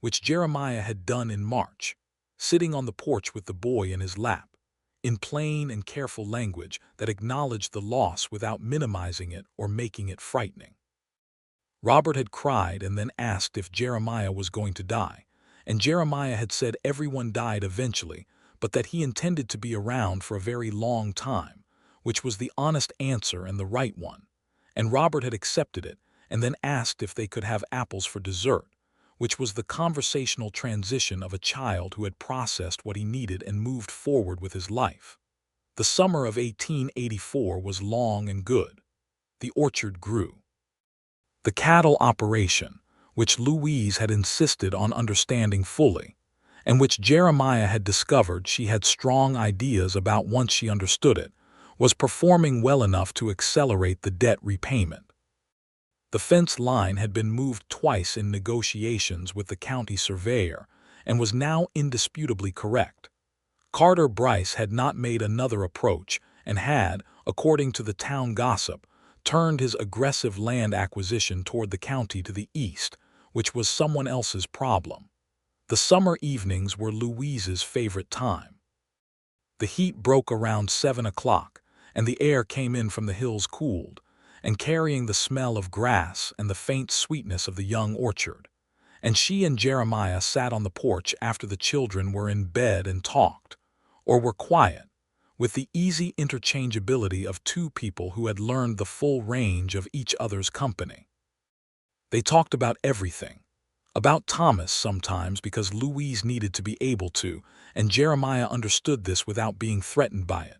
which Jeremiah had done in March, sitting on the porch with the boy in his lap, in plain and careful language that acknowledged the loss without minimizing it or making it frightening. Robert had cried and then asked if Jeremiah was going to die, and Jeremiah had said everyone died eventually, but that he intended to be around for a very long time, which was the honest answer and the right one, and Robert had accepted it and then asked if they could have apples for dessert, which was the conversational transition of a child who had processed what he needed and moved forward with his life. The summer of 1884 was long and good. The orchard grew. The cattle operation, which Louise had insisted on understanding fully, and which Jeremiah had discovered she had strong ideas about once she understood it, was performing well enough to accelerate the debt repayment. The fence line had been moved twice in negotiations with the county surveyor and was now indisputably correct. Carter Bryce had not made another approach and had, according to the town gossip, turned his aggressive land acquisition toward the county to the east, which was someone else's problem. The summer evenings were Louise's favorite time. The heat broke around 7 o'clock, and the air came in from the hills cooled, and carrying the smell of grass and the faint sweetness of the young orchard. And she and Jeremiah sat on the porch after the children were in bed and talked, or were quiet, with the easy interchangeability of two people who had learned the full range of each other's company. They talked about everything. About Thomas sometimes because Louise needed to be able to, and Jeremiah understood this without being threatened by it.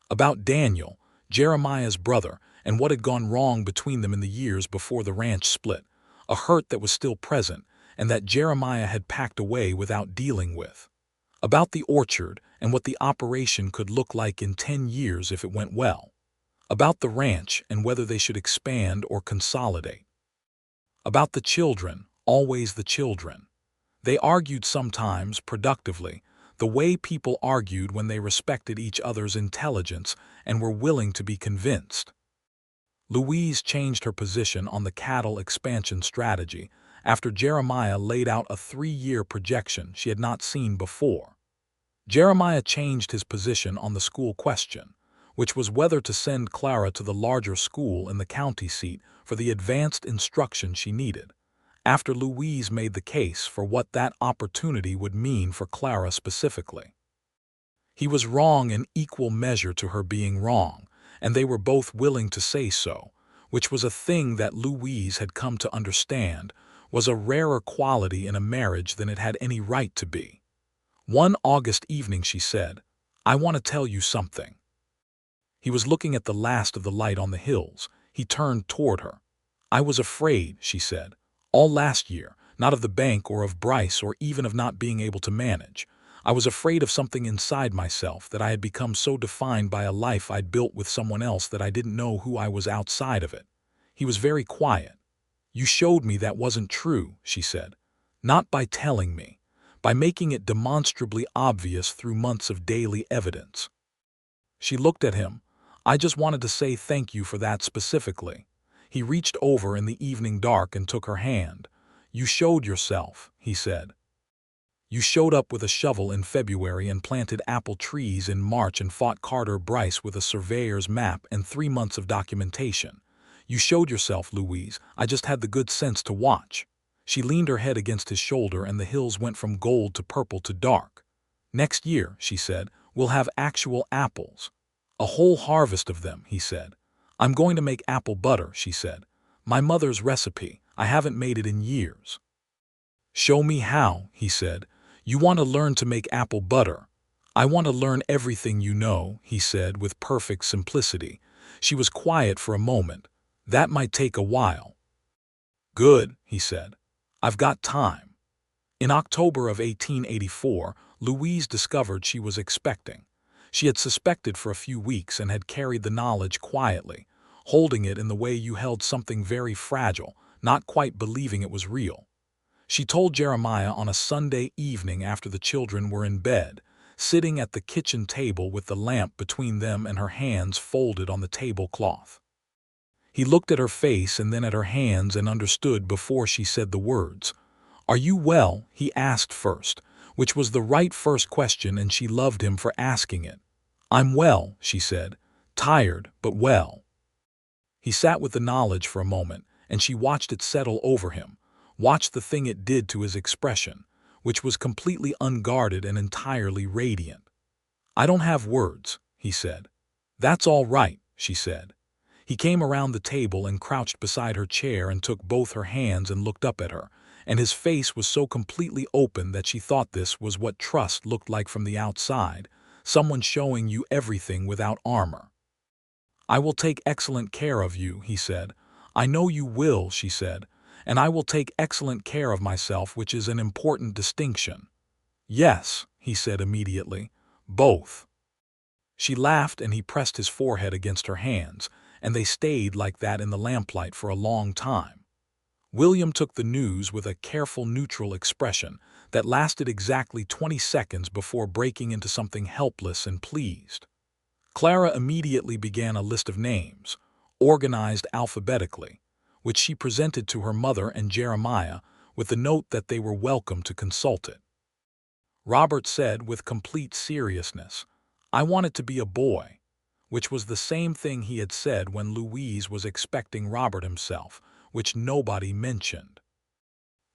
About Daniel, Jeremiah's brother, and what had gone wrong between them in the years before the ranch split, a hurt that was still present and that Jeremiah had packed away without dealing with. About the orchard and what the operation could look like in 10 years if it went well. About the ranch and whether they should expand or consolidate. About the children, always the children. They argued sometimes, productively, the way people argued when they respected each other's intelligence and were willing to be convinced. Louise changed her position on the cattle expansion strategy after Jeremiah laid out a 3-year projection she had not seen before. Jeremiah changed his position on the school question, which was whether to send Clara to the larger school in the county seat for the advanced instruction she needed, after Louise made the case for what that opportunity would mean for Clara specifically. He was wrong in equal measure to her being wrong, and they were both willing to say so, which was a thing that Louise had come to understand was a rarer quality in a marriage than it had any right to be. One August evening she said, "I want to tell you something." He was looking at the last of the light on the hills. He turned toward her. "I was afraid," she said, "all last year, not of the bank or of Bryce or even of not being able to manage. I was afraid of something inside myself, that I had become so defined by a life I'd built with someone else that I didn't know who I was outside of it." He was very quiet. "You showed me that wasn't true," she said. "Not by telling me, by making it demonstrably obvious through months of daily evidence." She looked at him. "I just wanted to say thank you for that specifically." He reached over in the evening dark and took her hand. "You showed yourself," he said. "You showed up with a shovel in February and planted apple trees in March and fought Carter Bryce with a surveyor's map and 3 months of documentation. You showed yourself, Louise. I just had the good sense to watch." She leaned her head against his shoulder and the hills went from gold to purple to dark. "Next year," she said, "we'll have actual apples." "A whole harvest of them," he said. "I'm going to make apple butter," she said. "My mother's recipe. I haven't made it in years." "Show me how," he said. "You want to learn to make apple butter." "I want to learn everything you know," he said with perfect simplicity. She was quiet for a moment. "That might take a while." "Good," he said. "I've got time." In October of 1884, Louise discovered she was expecting. She had suspected for a few weeks and had carried the knowledge quietly, holding it in the way you held something very fragile, not quite believing it was real. She told Jeremiah on a Sunday evening after the children were in bed, sitting at the kitchen table with the lamp between them and her hands folded on the tablecloth. He looked at her face and then at her hands and understood before she said the words. "Are you well?" he asked first, which was the right first question, and she loved him for asking it. "I'm well," she said, "tired, but well." He sat with the knowledge for a moment, and she watched it settle over him, watched the thing it did to his expression, which was completely unguarded and entirely radiant. "I don't have words," he said. "That's all right," she said. He came around the table and crouched beside her chair and took both her hands and looked up at her, and his face was so completely open that she thought this was what trust looked like from the outside, someone showing you everything without armor. "I will take excellent care of you," he said. "I know you will," she said, "and I will take excellent care of myself, which is an important distinction." "Yes," he said immediately, "both." She laughed and he pressed his forehead against her hands, and they stayed like that in the lamplight for a long time. William took the news with a careful neutral expression that lasted exactly 20 seconds before breaking into something helpless and pleased. Clara immediately began a list of names, organized alphabetically, which she presented to her mother and Jeremiah with the note that they were welcome to consult it. Robert said with complete seriousness, "I want it to be a boy," which was the same thing he had said when Louise was expecting Robert himself, which nobody mentioned.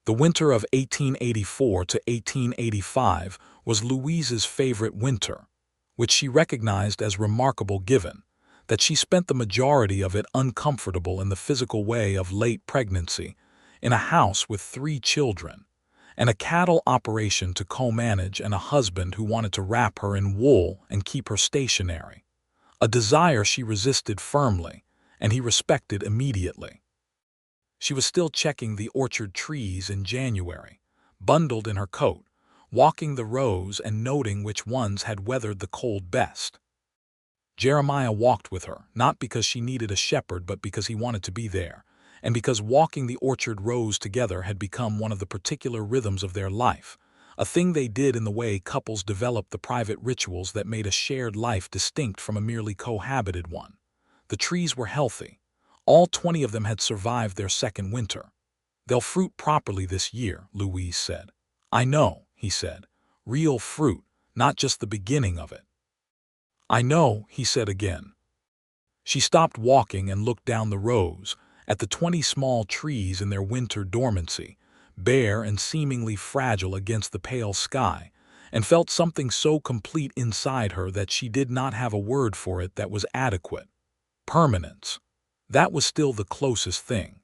The winter of 1884 to 1885 was Louise's favorite winter, which she recognized as remarkable given that she spent the majority of it uncomfortable in the physical way of late pregnancy, in a house with 3 children, and a cattle operation to co-manage, and a husband who wanted to wrap her in wool and keep her stationary, a desire she resisted firmly, and he respected immediately. She was still checking the orchard trees in January, bundled in her coat, walking the rows and noting which ones had weathered the cold best. Jeremiah walked with her, not because she needed a shepherd but because he wanted to be there, and because walking the orchard rows together had become one of the particular rhythms of their life, a thing they did in the way couples develop the private rituals that made a shared life distinct from a merely cohabited one. The trees were healthy. All 20 of them had survived their second winter. "They'll fruit properly this year," Louise said. "I know," he said. "Real fruit, not just the beginning of it." "I know," he said again. She stopped walking and looked down the rows, at the 20 small trees in their winter dormancy, bare and seemingly fragile against the pale sky, and felt something so complete inside her that she did not have a word for it that was adequate. Permanence. That was still the closest thing.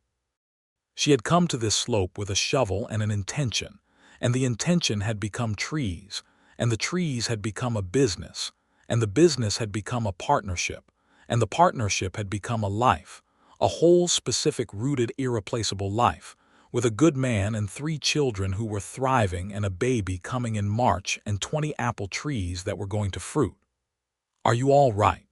She had come to this slope with a shovel and an intention, and the intention had become trees, and the trees had become a business, and the business had become a partnership, and the partnership had become a life, a whole specific rooted irreplaceable life, with a good man and 3 children who were thriving and a baby coming in March and 20 apple trees that were going to fruit. "Are you all right?"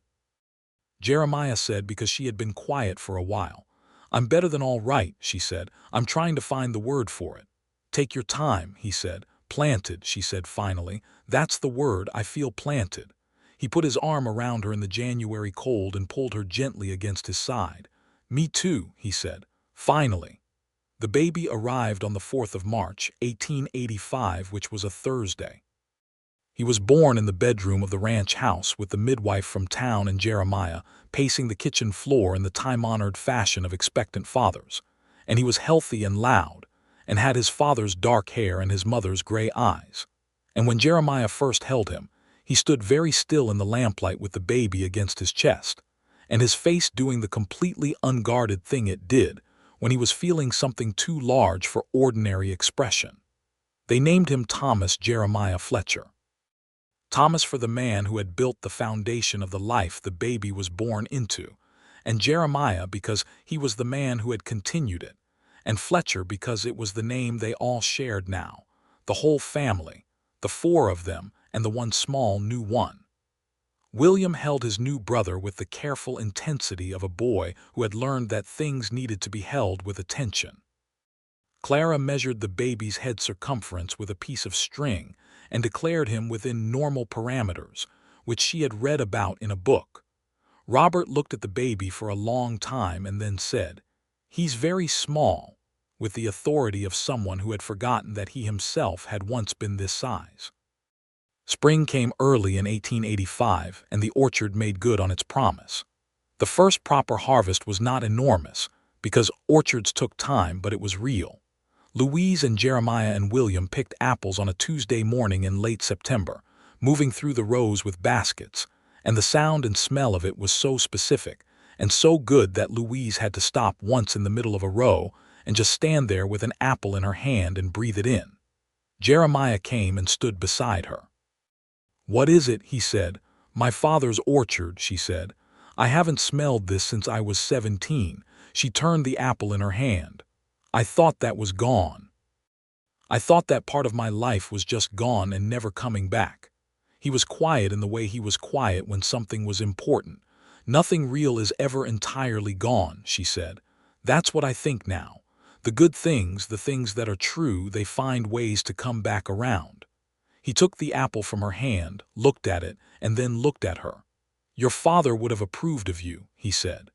Jeremiah said because she had been quiet for a while. "I'm better than all right," she said. "I'm trying to find the word for it." "Take your time," he said. "Planted," she said finally. "That's the word, I feel planted." He put his arm around her in the January cold and pulled her gently against his side. "Me too," he said. "Finally." The baby arrived on the 4th of March, 1885, which was a Thursday. He was born in the bedroom of the ranch house with the midwife from town and Jeremiah pacing the kitchen floor in the time-honored fashion of expectant fathers, and he was healthy and loud, and had his father's dark hair and his mother's gray eyes. And when Jeremiah first held him, he stood very still in the lamplight with the baby against his chest, and his face doing the completely unguarded thing it did when he was feeling something too large for ordinary expression. They named him Thomas Jeremiah Fletcher. Thomas for the man who had built the foundation of the life the baby was born into, and Jeremiah because he was the man who had continued it, and Fletcher because it was the name they all shared now, the whole family, the four of them, and the one small new one. William held his new brother with the careful intensity of a boy who had learned that things needed to be held with attention. Clara measured the baby's head circumference with a piece of string and declared him within normal parameters, which she had read about in a book. Robert looked at the baby for a long time and then said, "He's very small," with the authority of someone who had forgotten that he himself had once been this size. Spring came early in 1885, and the orchard made good on its promise. The first proper harvest was not enormous, because orchards took time, but it was real. Louise and Jeremiah and William picked apples on a Tuesday morning in late September, moving through the rows with baskets, and the sound and smell of it was so specific and so good that Louise had to stop once in the middle of a row and just stand there with an apple in her hand and breathe it in. Jeremiah came and stood beside her. "What is it?" he said. "My father's orchard," she said. "I haven't smelled this since I was 17. She turned the apple in her hand. "I thought that was gone. I thought that part of my life was just gone and never coming back." He was quiet in the way he was quiet when something was important. "Nothing real is ever entirely gone," she said. "That's what I think now. The good things, the things that are true, they find ways to come back around." He took the apple from her hand, looked at it, and then looked at her. "Your father would have approved of you," he said.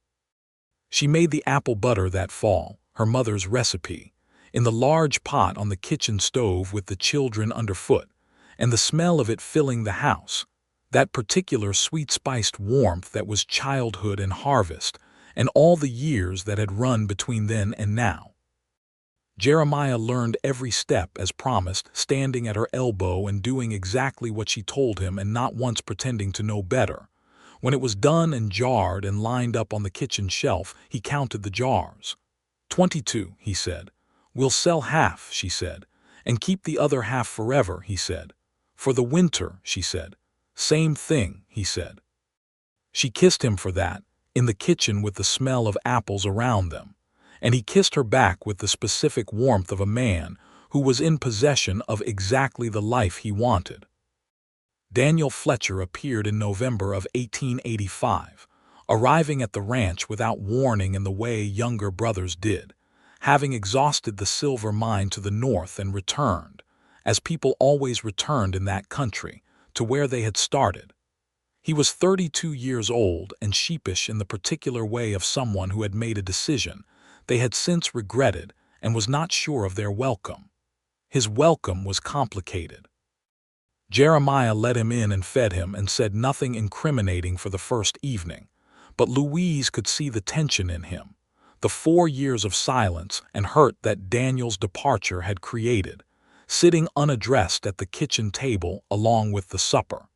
She made the apple butter that fall, her mother's recipe, in the large pot on the kitchen stove with the children underfoot, and the smell of it filling the house, that particular sweet-spiced warmth that was childhood and harvest, and all the years that had run between then and now. Jeremiah learned every step as promised, standing at her elbow and doing exactly what she told him and not once pretending to know better. When it was done and jarred and lined up on the kitchen shelf, he counted the jars. 22, he said. "We'll sell half," she said, "and keep the other half forever," he said. "For the winter," she said. "Same thing," he said. She kissed him for that, in the kitchen with the smell of apples around them, and he kissed her back with the specific warmth of a man who was in possession of exactly the life he wanted. Daniel Fletcher appeared in November of 1885, arriving at the ranch without warning in the way younger brothers did, having exhausted the silver mine to the north and returned, as people always returned in that country, to where they had started. He was 32 years old and sheepish in the particular way of someone who had made a decision they had since regretted and was not sure of their welcome. His welcome was complicated. Jeremiah let him in and fed him and said nothing incriminating for the first evening, but Louise could see the tension in him, the 4 years of silence and hurt that Daniel's departure had created, sitting unaddressed at the kitchen table along with the supper.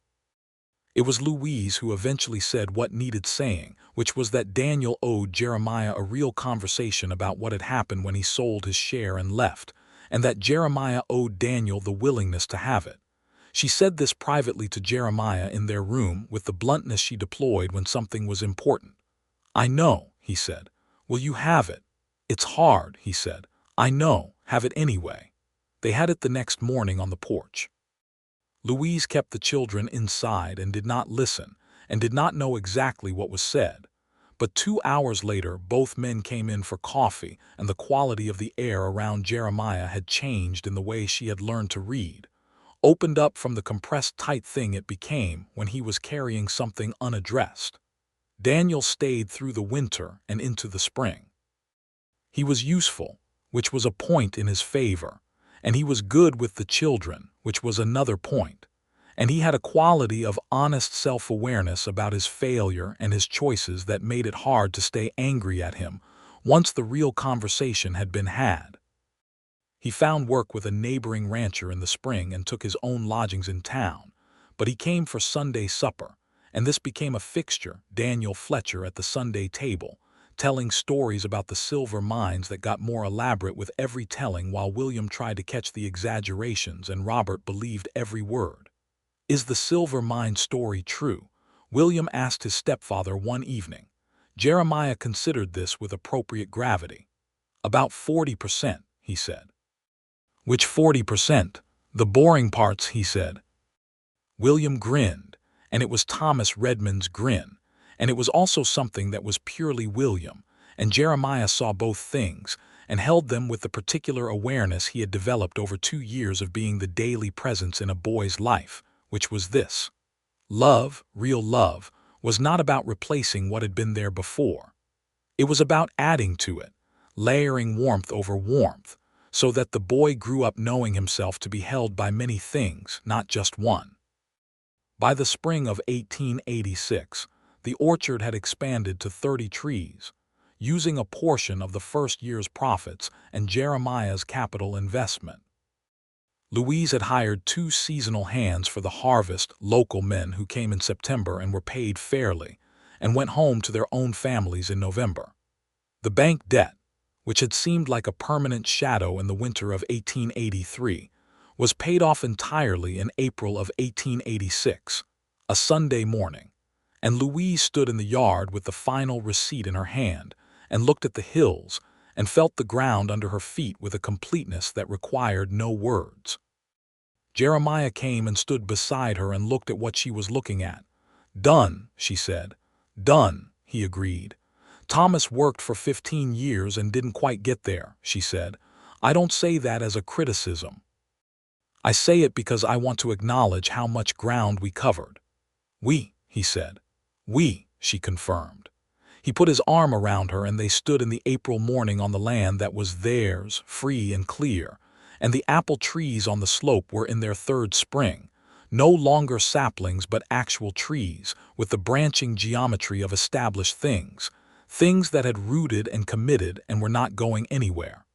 It was Louise who eventually said what needed saying, which was that Daniel owed Jeremiah a real conversation about what had happened when he sold his share and left, and that Jeremiah owed Daniel the willingness to have it. She said this privately to Jeremiah in their room with the bluntness she deployed when something was important. "I know," he said. "Will you have it?" "It's hard," he said. "I know. Have it anyway." They had it the next morning on the porch. Louise kept the children inside and did not listen, and did not know exactly what was said. But 2 hours later, both men came in for coffee, and the quality of the air around Jeremiah had changed in the way she had learned to read, opened up from the compressed tight thing it became when he was carrying something unaddressed. Daniel stayed through the winter and into the spring. He was useful, which was a point in his favor, and he was good with the children, which was another point, and he had a quality of honest self-awareness about his failure and his choices that made it hard to stay angry at him once the real conversation had been had. He found work with a neighboring rancher in the spring and took his own lodgings in town, but he came for Sunday supper, and this became a fixture, Daniel Fletcher at the Sunday table, telling stories about the silver mines that got more elaborate with every telling while William tried to catch the exaggerations and Robert believed every word. "Is the silver mine story true?" William asked his stepfather one evening. Jeremiah considered this with appropriate gravity. "About 40%, he said. "Which 40%? "The boring parts," he said. William grinned, and it was Thomas Redmond's grin, and it was also something that was purely William, and Jeremiah saw both things and held them with the particular awareness he had developed over 2 years of being the daily presence in a boy's life, which was this. Love, real love, was not about replacing what had been there before. It was about adding to it, layering warmth over warmth, so that the boy grew up knowing himself to be held by many things, not just one. By the spring of 1886, the orchard had expanded to 30 trees, using a portion of the first year's profits and Jeremiah's capital investment. Louise had hired 2 seasonal hands for the harvest, local men who came in September and were paid fairly, and went home to their own families in November. The bank debt, which had seemed like a permanent shadow in the winter of 1883, was paid off entirely in April of 1886, a Sunday morning, and Louise stood in the yard with the final receipt in her hand and looked at the hills and felt the ground under her feet with a completeness that required no words. Jeremiah came and stood beside her and looked at what she was looking at. "Done," she said. "Done," he agreed. "Thomas worked for 15 years and didn't quite get there," she said. "I don't say that as a criticism. I say it because I want to acknowledge how much ground we covered." "We," he said. "We," she confirmed. He put his arm around her and they stood in the April morning on the land that was theirs, free and clear, and the apple trees on the slope were in their 3rd spring, no longer saplings but actual trees with the branching geometry of established things, things that had rooted and committed and were not going anywhere.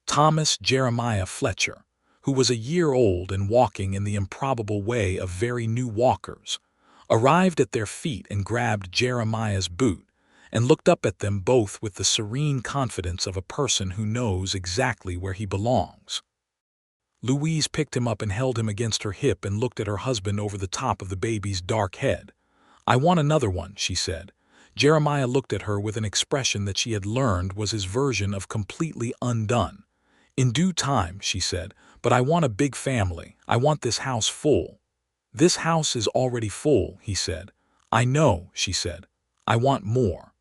Thomas Jeremiah Fletcher, who was a year old and walking in the improbable way of very new walkers, arrived at their feet and grabbed Jeremiah's boot and looked up at them both with the serene confidence of a person who knows exactly where he belongs. Louise picked him up and held him against her hip and looked at her husband over the top of the baby's dark head. "I want another one," she said. Jeremiah looked at her with an expression that she had learned was his version of completely undone. "In due time," she said, "but I want a big family. I want this house full." "This house is already full," he said. "I know," she said. "I want more."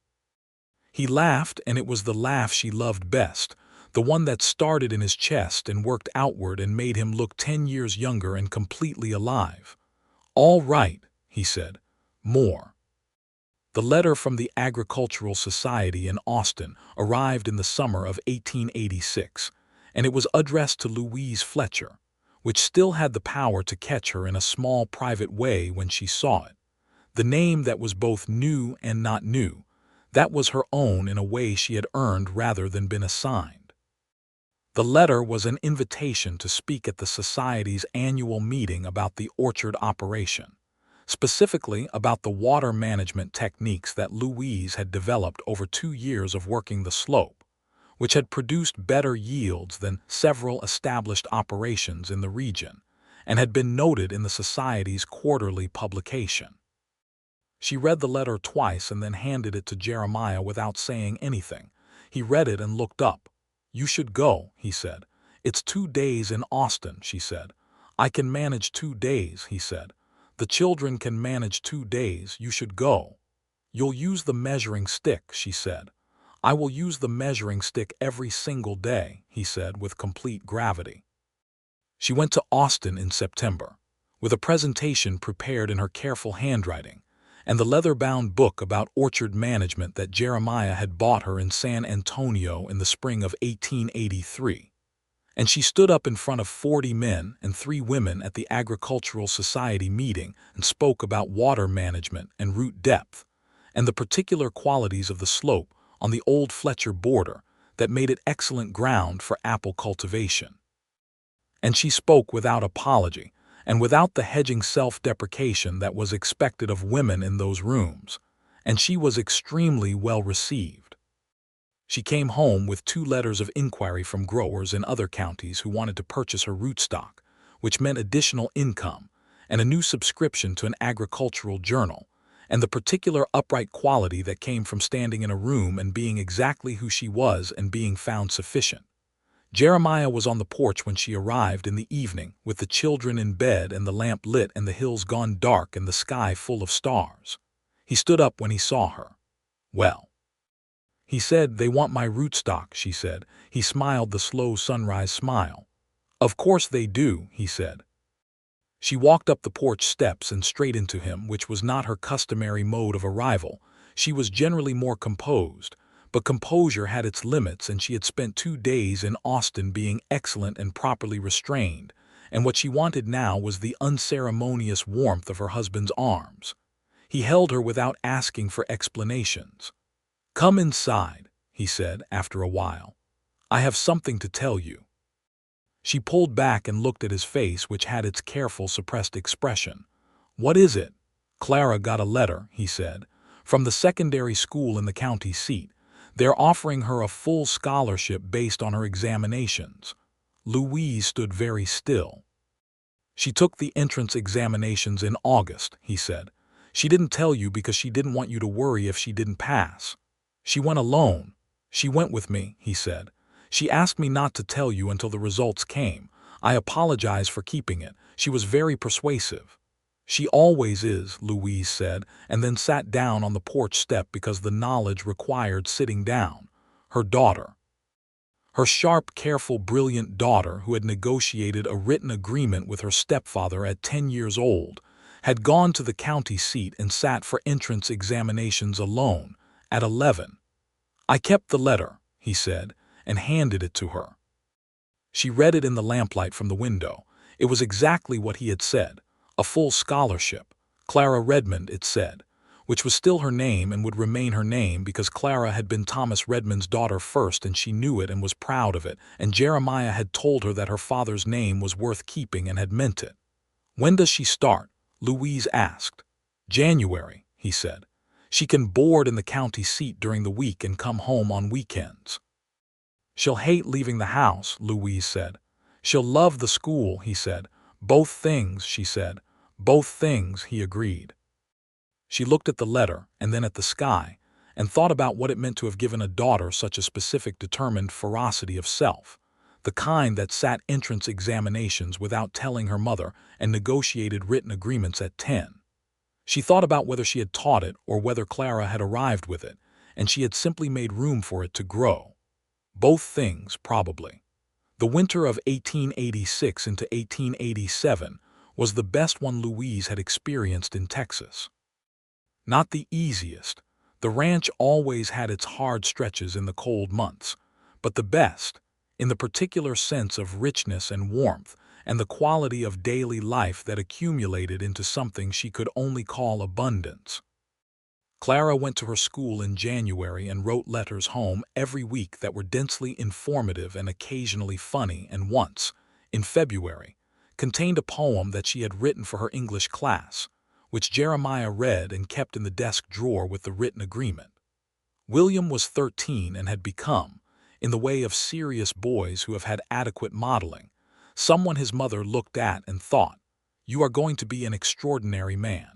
He laughed, and it was the laugh she loved best, the one that started in his chest and worked outward and made him look 10 years younger and completely alive. "All right," he said. "More." The letter from the Agricultural Society in Austin arrived in the summer of 1886, and it was addressed to Louise Fletcher, which still had the power to catch her in a small private way when she saw it. The name that was both new and not new, that was her own in a way she had earned rather than been assigned. The letter was an invitation to speak at the Society's annual meeting about the orchard operation, specifically about the water management techniques that Louise had developed over 2 years of working the slope, which had produced better yields than several established operations in the region, and had been noted in the Society's quarterly publication. She read the letter twice and then handed it to Jeremiah without saying anything. He read it and looked up. "You should go," he said. "It's 2 days in Austin," she said. "I can manage 2 days," he said. "The children can manage 2 days. You should go." "You'll use the measuring stick," she said. "I will use the measuring stick every single day," he said with complete gravity. She went to Austin in September, with a presentation prepared in her careful handwriting, and the leather-bound book about orchard management that Jeremiah had bought her in San Antonio in the spring of 1883. And she stood up in front of 40 men and 3 women at the Agricultural Society meeting and spoke about water management and root depth, and the particular qualities of the slope on the old Fletcher border that made it excellent ground for apple cultivation. And she spoke without apology, and without the hedging self-deprecation that was expected of women in those rooms, and she was extremely well received. She came home with 2 letters of inquiry from growers in other counties who wanted to purchase her rootstock, which meant additional income, and a new subscription to an agricultural journal, and the particular upright quality that came from standing in a room and being exactly who she was and being found sufficient. Jeremiah was on the porch when she arrived in the evening, with the children in bed and the lamp lit and the hills gone dark and the sky full of stars. He stood up when he saw her. "Well," he said, "they want my rootstock," she said. He smiled the slow sunrise smile. "Of course they do," he said. She walked up the porch steps and straight into him, which was not her customary mode of arrival. She was generally more composed, but composure had its limits, and she had spent 2 days in Austin being excellent and properly restrained, and what she wanted now was the unceremonious warmth of her husband's arms. He held her without asking for explanations. "Come inside," he said after a while. "I have something to tell you." She pulled back and looked at his face, which had its careful, suppressed expression. "What is it?" "Clara got a letter," he said, "from the secondary school in the county seat. They're offering her a full scholarship based on her examinations." Louise stood very still. "She took the entrance examinations in August," he said. "She didn't tell you because she didn't want you to worry if she didn't pass. She went alone." "She went with me," he said. "She asked me not to tell you until the results came. I apologize for keeping it. She was very persuasive." "She always is," Louise said, and then sat down on the porch step because the knowledge required sitting down. Her daughter. Her sharp, careful, brilliant daughter, who had negotiated a written agreement with her stepfather at 10 years old, had gone to the county seat and sat for entrance examinations alone, at 11. "I kept the letter," he said, and handed it to her. She read it in the lamplight from the window. It was exactly what he had said. A full scholarship. Clara Redmond, it said, which was still her name and would remain her name because Clara had been Thomas Redmond's daughter first, and she knew it and was proud of it, and Jeremiah had told her that her father's name was worth keeping and had meant it. "When does she start?" Louise asked. "January," he said. "She can board in the county seat during the week and come home on weekends." "She'll hate leaving the house," Louise said. "She'll love the school," he said. "Both things," she said. "Both things," he agreed. She looked at the letter and then at the sky and thought about what it meant to have given a daughter such a specific, determined ferocity of self, the kind that sat entrance examinations without telling her mother and negotiated written agreements at 10. She thought about whether she had taught it or whether Clara had arrived with it, and she had simply made room for it to grow. Both things, probably. The winter of 1886 into 1887 was the best one Louise had experienced in Texas. Not the easiest. The ranch always had its hard stretches in the cold months, but the best, in the particular sense of richness and warmth and the quality of daily life that accumulated into something she could only call abundance. Clara went to her school in January and wrote letters home every week that were densely informative and occasionally funny, and once, in February, contained a poem that she had written for her English class, which Jeremiah read and kept in the desk drawer with the written agreement. William was 13 and had become, in the way of serious boys who have had adequate modeling, someone his mother looked at and thought, "You are going to be an extraordinary man."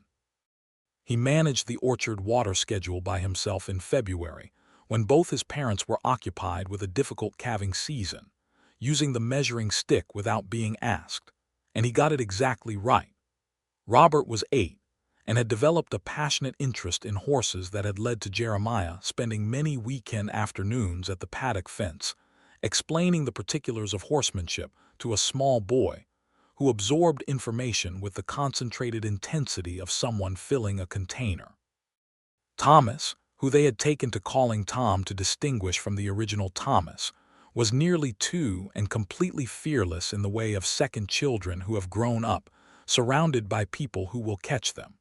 He managed the orchard water schedule by himself in February, when both his parents were occupied with a difficult calving season, using the measuring stick without being asked, and he got it exactly right. Robert was 8, and had developed a passionate interest in horses that had led to Jeremiah spending many weekend afternoons at the paddock fence, explaining the particulars of horsemanship to a small boy who absorbed information with the concentrated intensity of someone filling a container. Thomas, who they had taken to calling Tom to distinguish from the original Thomas, was nearly 2 and completely fearless in the way of second children who have grown up, surrounded by people who will catch them.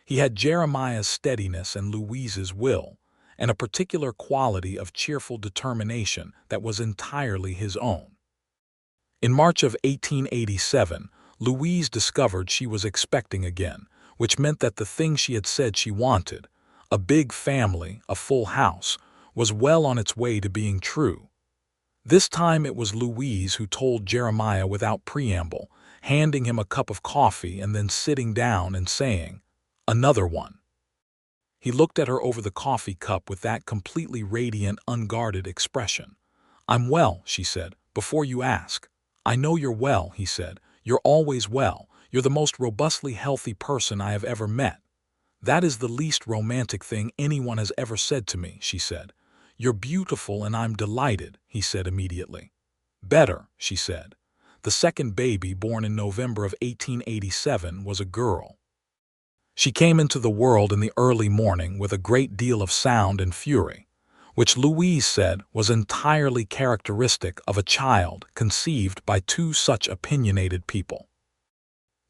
He had Jeremiah's steadiness and Louise's will, and a particular quality of cheerful determination that was entirely his own. In March of 1887, Louise discovered she was expecting again, which meant that the thing she had said she wanted, a big family, a full house, was well on its way to being true. This time it was Louise who told Jeremiah without preamble, handing him a cup of coffee and then sitting down and saying, "Another one." He looked at her over the coffee cup with that completely radiant, unguarded expression. "I'm well," she said, "Before you ask." "I know you're well," he said. "You're always well. You're the most robustly healthy person I have ever met." "That is the least romantic thing anyone has ever said to me," she said. "You're beautiful and I'm delighted," he said immediately. "Better," she said. The second baby, born in November of 1887, was a girl. She came into the world in the early morning with a great deal of sound and fury, which Louise said was entirely characteristic of a child conceived by two such opinionated people.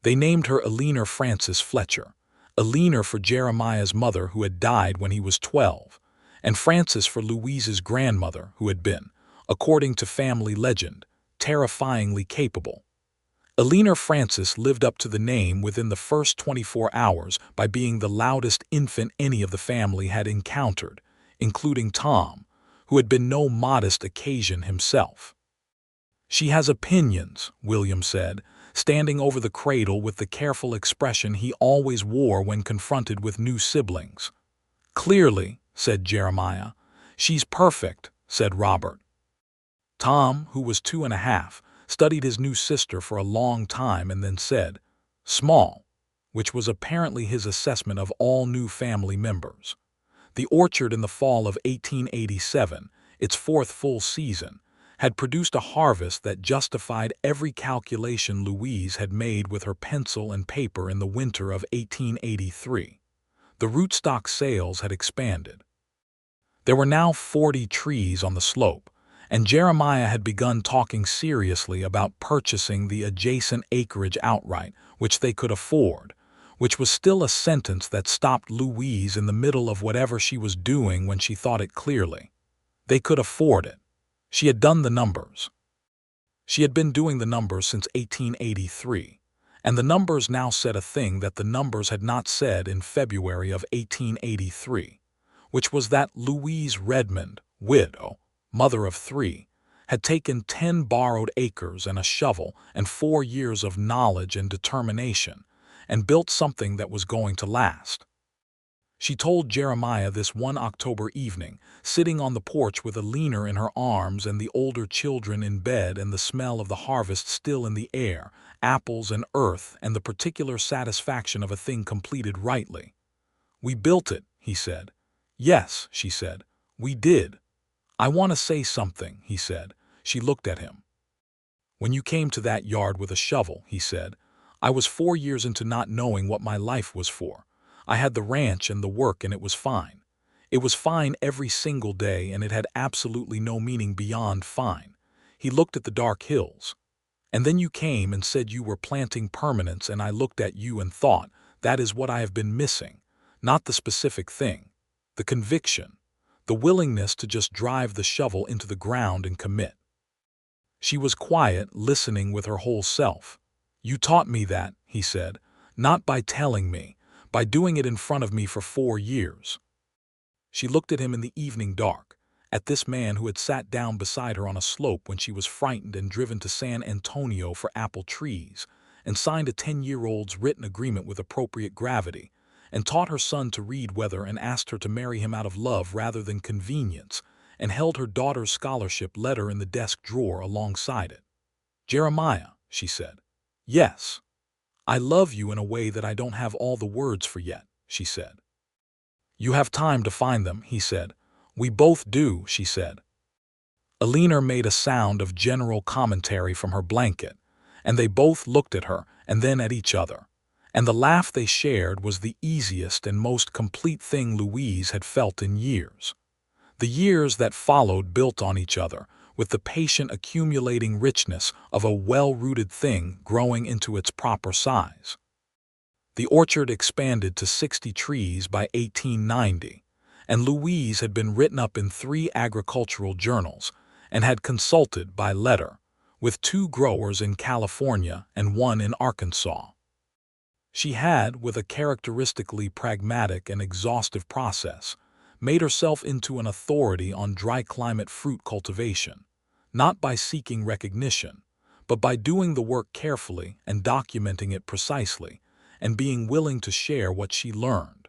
They named her Eleanor Frances Fletcher, Eleanor for Jeremiah's mother who had died when he was 12, and Frances for Louise's grandmother who had been, according to family legend, terrifyingly capable. Eleanor Frances lived up to the name within the first 24 hours by being the loudest infant any of the family had encountered, including Tom, who had been no modest occasion himself. "She has opinions," William said, standing over the cradle with the careful expression he always wore when confronted with new siblings. "Clearly," said Jeremiah. "She's perfect," said Robert. Tom, who was 2.5, studied his new sister for a long time and then said, "Small," which was apparently his assessment of all new family members. The orchard in the fall of 1887, its fourth full season, had produced a harvest that justified every calculation Louise had made with her pencil and paper in the winter of 1883. The rootstock sales had expanded. There were now 40 trees on the slope, and Jeremiah had begun talking seriously about purchasing the adjacent acreage outright, which they could afford, which was still a sentence that stopped Louise in the middle of whatever she was doing when she thought it clearly. They could afford it. She had done the numbers. She had been doing the numbers since 1883, and the numbers now said a thing that the numbers had not said in February of 1883, which was that Louise Redmond, widow, mother of 3, had taken 10 borrowed acres and a shovel and 4 years of knowledge and determination, and built something that was going to last. She told Jeremiah this one October evening, sitting on the porch with Eleanor in her arms and the older children in bed and the smell of the harvest still in the air, apples and earth and the particular satisfaction of a thing completed rightly. "We built it," he said. "Yes," she said, "we did." "I want to say something," he said. She looked at him. "When you came to that yard with a shovel," he said, "I was 4 years into not knowing what my life was for. I had the ranch and the work and it was fine. It was fine every single day and it had absolutely no meaning beyond fine." He looked at the dark hills. "And then you came and said you were planting permanence and I looked at you and thought, that is what I have been missing. Not the specific thing. The conviction. The willingness to just drive the shovel into the ground and commit." She was quiet, listening with her whole self. "You taught me that," he said, "not by telling me, by doing it in front of me for 4 years. She looked at him in the evening dark, at this man who had sat down beside her on a slope when she was frightened and driven to San Antonio for apple trees, and signed a 10-year-old's written agreement with appropriate gravity, and taught her son to read weather and asked her to marry him out of love rather than convenience, and held her daughter's scholarship letter in the desk drawer alongside it. "Jeremiah," she said. "Yes. I love you in a way that I don't have all the words for yet," she said. "You have time to find them," he said. "We both do," she said. Eleanor made a sound of general commentary from her blanket, and they both looked at her and then at each other, and the laugh they shared was the easiest and most complete thing Louise had felt in years. The years that followed built on each other, with the patient accumulating richness of a well-rooted thing growing into its proper size. The orchard expanded to 60 trees by 1890, and Louise had been written up in 3 agricultural journals and had consulted by letter with 2 growers in California and 1 in Arkansas. She had, with a characteristically pragmatic and exhaustive process, made herself into an authority on dry climate fruit cultivation, not by seeking recognition, but by doing the work carefully and documenting it precisely, and being willing to share what she learned.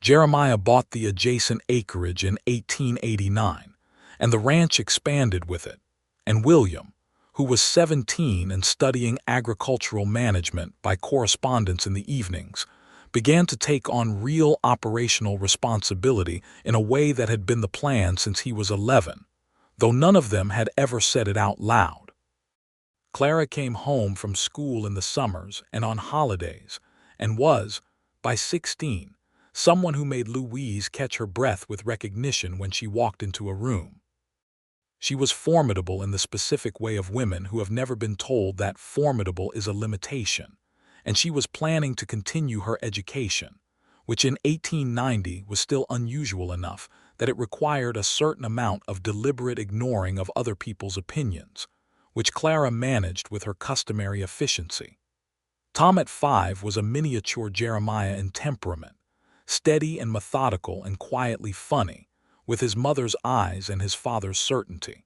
Jeremiah bought the adjacent acreage in 1889, and the ranch expanded with it, and William, who was 17 and studying agricultural management by correspondence in the evenings, began to take on real operational responsibility in a way that had been the plan since he was 11, though none of them had ever said it out loud. Clara came home from school in the summers and on holidays, and was, by 16, someone who made Louise catch her breath with recognition when she walked into a room. She was formidable in the specific way of women who have never been told that formidable is a limitation, and she was planning to continue her education, which in 1890 was still unusual enough that it required a certain amount of deliberate ignoring of other people's opinions, which Clara managed with her customary efficiency. Tom at 5 was a miniature Jeremiah in temperament, steady and methodical and quietly funny, with his mother's eyes and his father's certainty.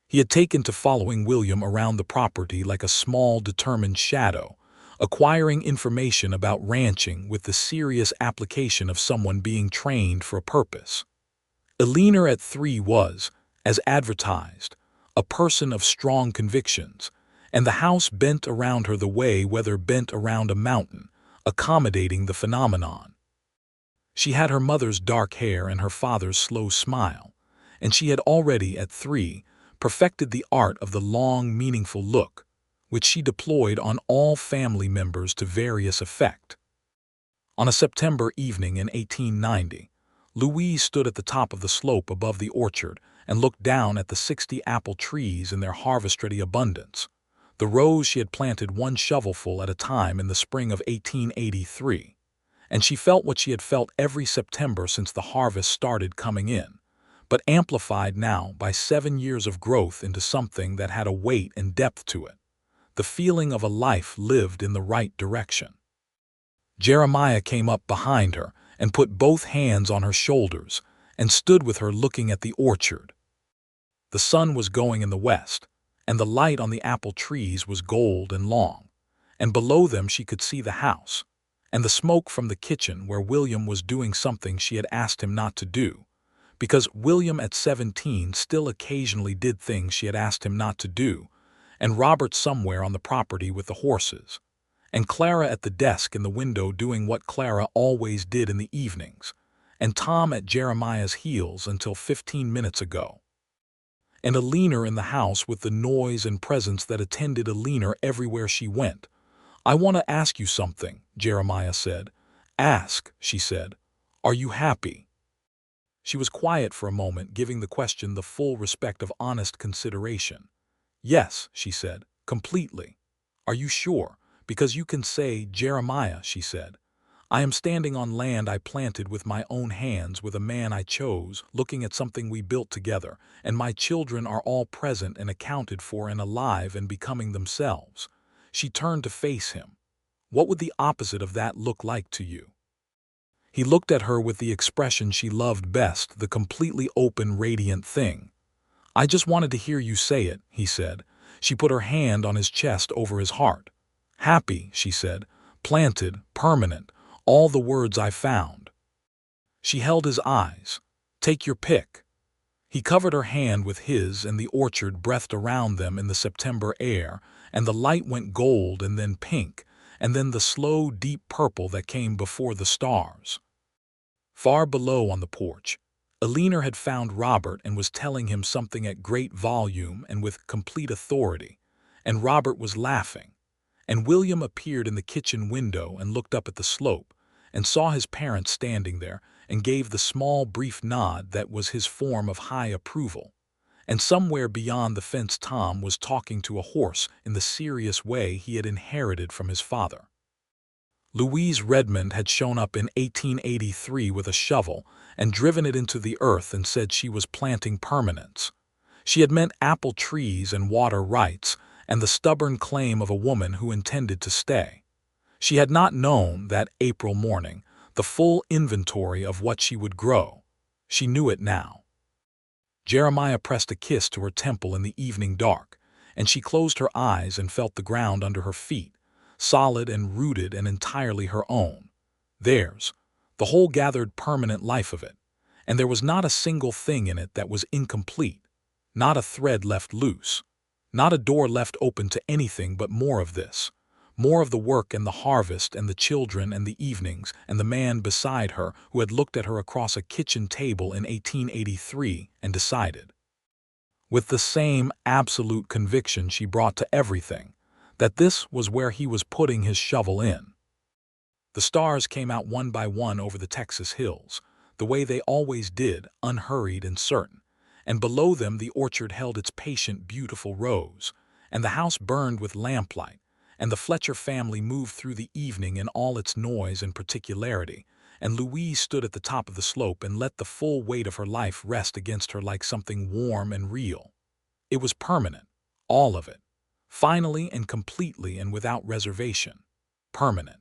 He had taken to following William around the property like a small, determined shadow, acquiring information about ranching with the serious application of someone being trained for a purpose. Eleanor at 3 was, as advertised, a person of strong convictions, and the house bent around her the way weather bent around a mountain, accommodating the phenomenon. She had her mother's dark hair and her father's slow smile, and she had already, at 3, perfected the art of the long, meaningful look, which she deployed on all family members to various effect. On a September evening in 1890, Louise stood at the top of the slope above the orchard and looked down at the 60 apple trees in their harvest-ready abundance, the rows she had planted one shovelful at a time in the spring of 1883, and she felt what she had felt every September since the harvest started coming in, but amplified now by 7 years of growth into something that had a weight and depth to it, the feeling of a life lived in the right direction. Jeremiah came up behind her and put both hands on her shoulders and stood with her looking at the orchard. The sun was going in the west, and the light on the apple trees was gold and long, and below them she could see the house, and the smoke from the kitchen where William was doing something she had asked him not to do, because William at 17 still occasionally did things she had asked him not to do, and Robert somewhere on the property with the horses, and Clara at the desk in the window doing what Clara always did in the evenings, and Tom at Jeremiah's heels until 15 minutes ago. And Eleanor in the house with the noise and presence that attended Eleanor everywhere she went. "I want to ask you something," Jeremiah said. "Ask," she said. "Are you happy?" She was quiet for a moment, giving the question the full respect of honest consideration. "Yes," she said, "completely." "Are you sure? Because you can say, Jeremiah," she said. "I am standing on land I planted with my own hands with a man I chose, looking at something we built together, and my children are all present and accounted for and alive and becoming themselves." She turned to face him. "What would the opposite of that look like to you?" He looked at her with the expression she loved best, the completely open, radiant thing. "I just wanted to hear you say it," he said. She put her hand on his chest over his heart. "Happy," she said, "planted, permanent, all the words I found." She held his eyes. "Take your pick." He covered her hand with his, and the orchard breathed around them in the September air, and the light went gold and then pink, and then the slow, deep purple that came before the stars. Far below on the porch, Eleanor had found Robert and was telling him something at great volume and with complete authority, and Robert was laughing. And William appeared in the kitchen window and looked up at the slope, and saw his parents standing there, and gave the small, brief nod that was his form of high approval. And somewhere beyond the fence Tom was talking to a horse in the serious way he had inherited from his father. Louise Redmond had shown up in 1883 with a shovel and driven it into the earth and said she was planting permanence. She had meant apple trees and water rights, and the stubborn claim of a woman who intended to stay. She had not known, that April morning, the full inventory of what she would grow. She knew it now. Jeremiah pressed a kiss to her temple in the evening dark, and she closed her eyes and felt the ground under her feet, solid and rooted and entirely her own. Theirs, the whole gathered permanent life of it, and there was not a single thing in it that was incomplete. Not a thread left loose. Not a door left open to anything but more of this. More of the work and the harvest and the children and the evenings and the man beside her who had looked at her across a kitchen table in 1883 and decided, with the same absolute conviction she brought to everything, that this was where he was putting his shovel in. The stars came out one by one over the Texas hills, the way they always did, unhurried and certain, and below them the orchard held its patient, beautiful rose, and the house burned with lamplight, and the Fletcher family moved through the evening in all its noise and particularity, and Louise stood at the top of the slope and let the full weight of her life rest against her like something warm and real. It was permanent, all of it, finally and completely and without reservation, permanent.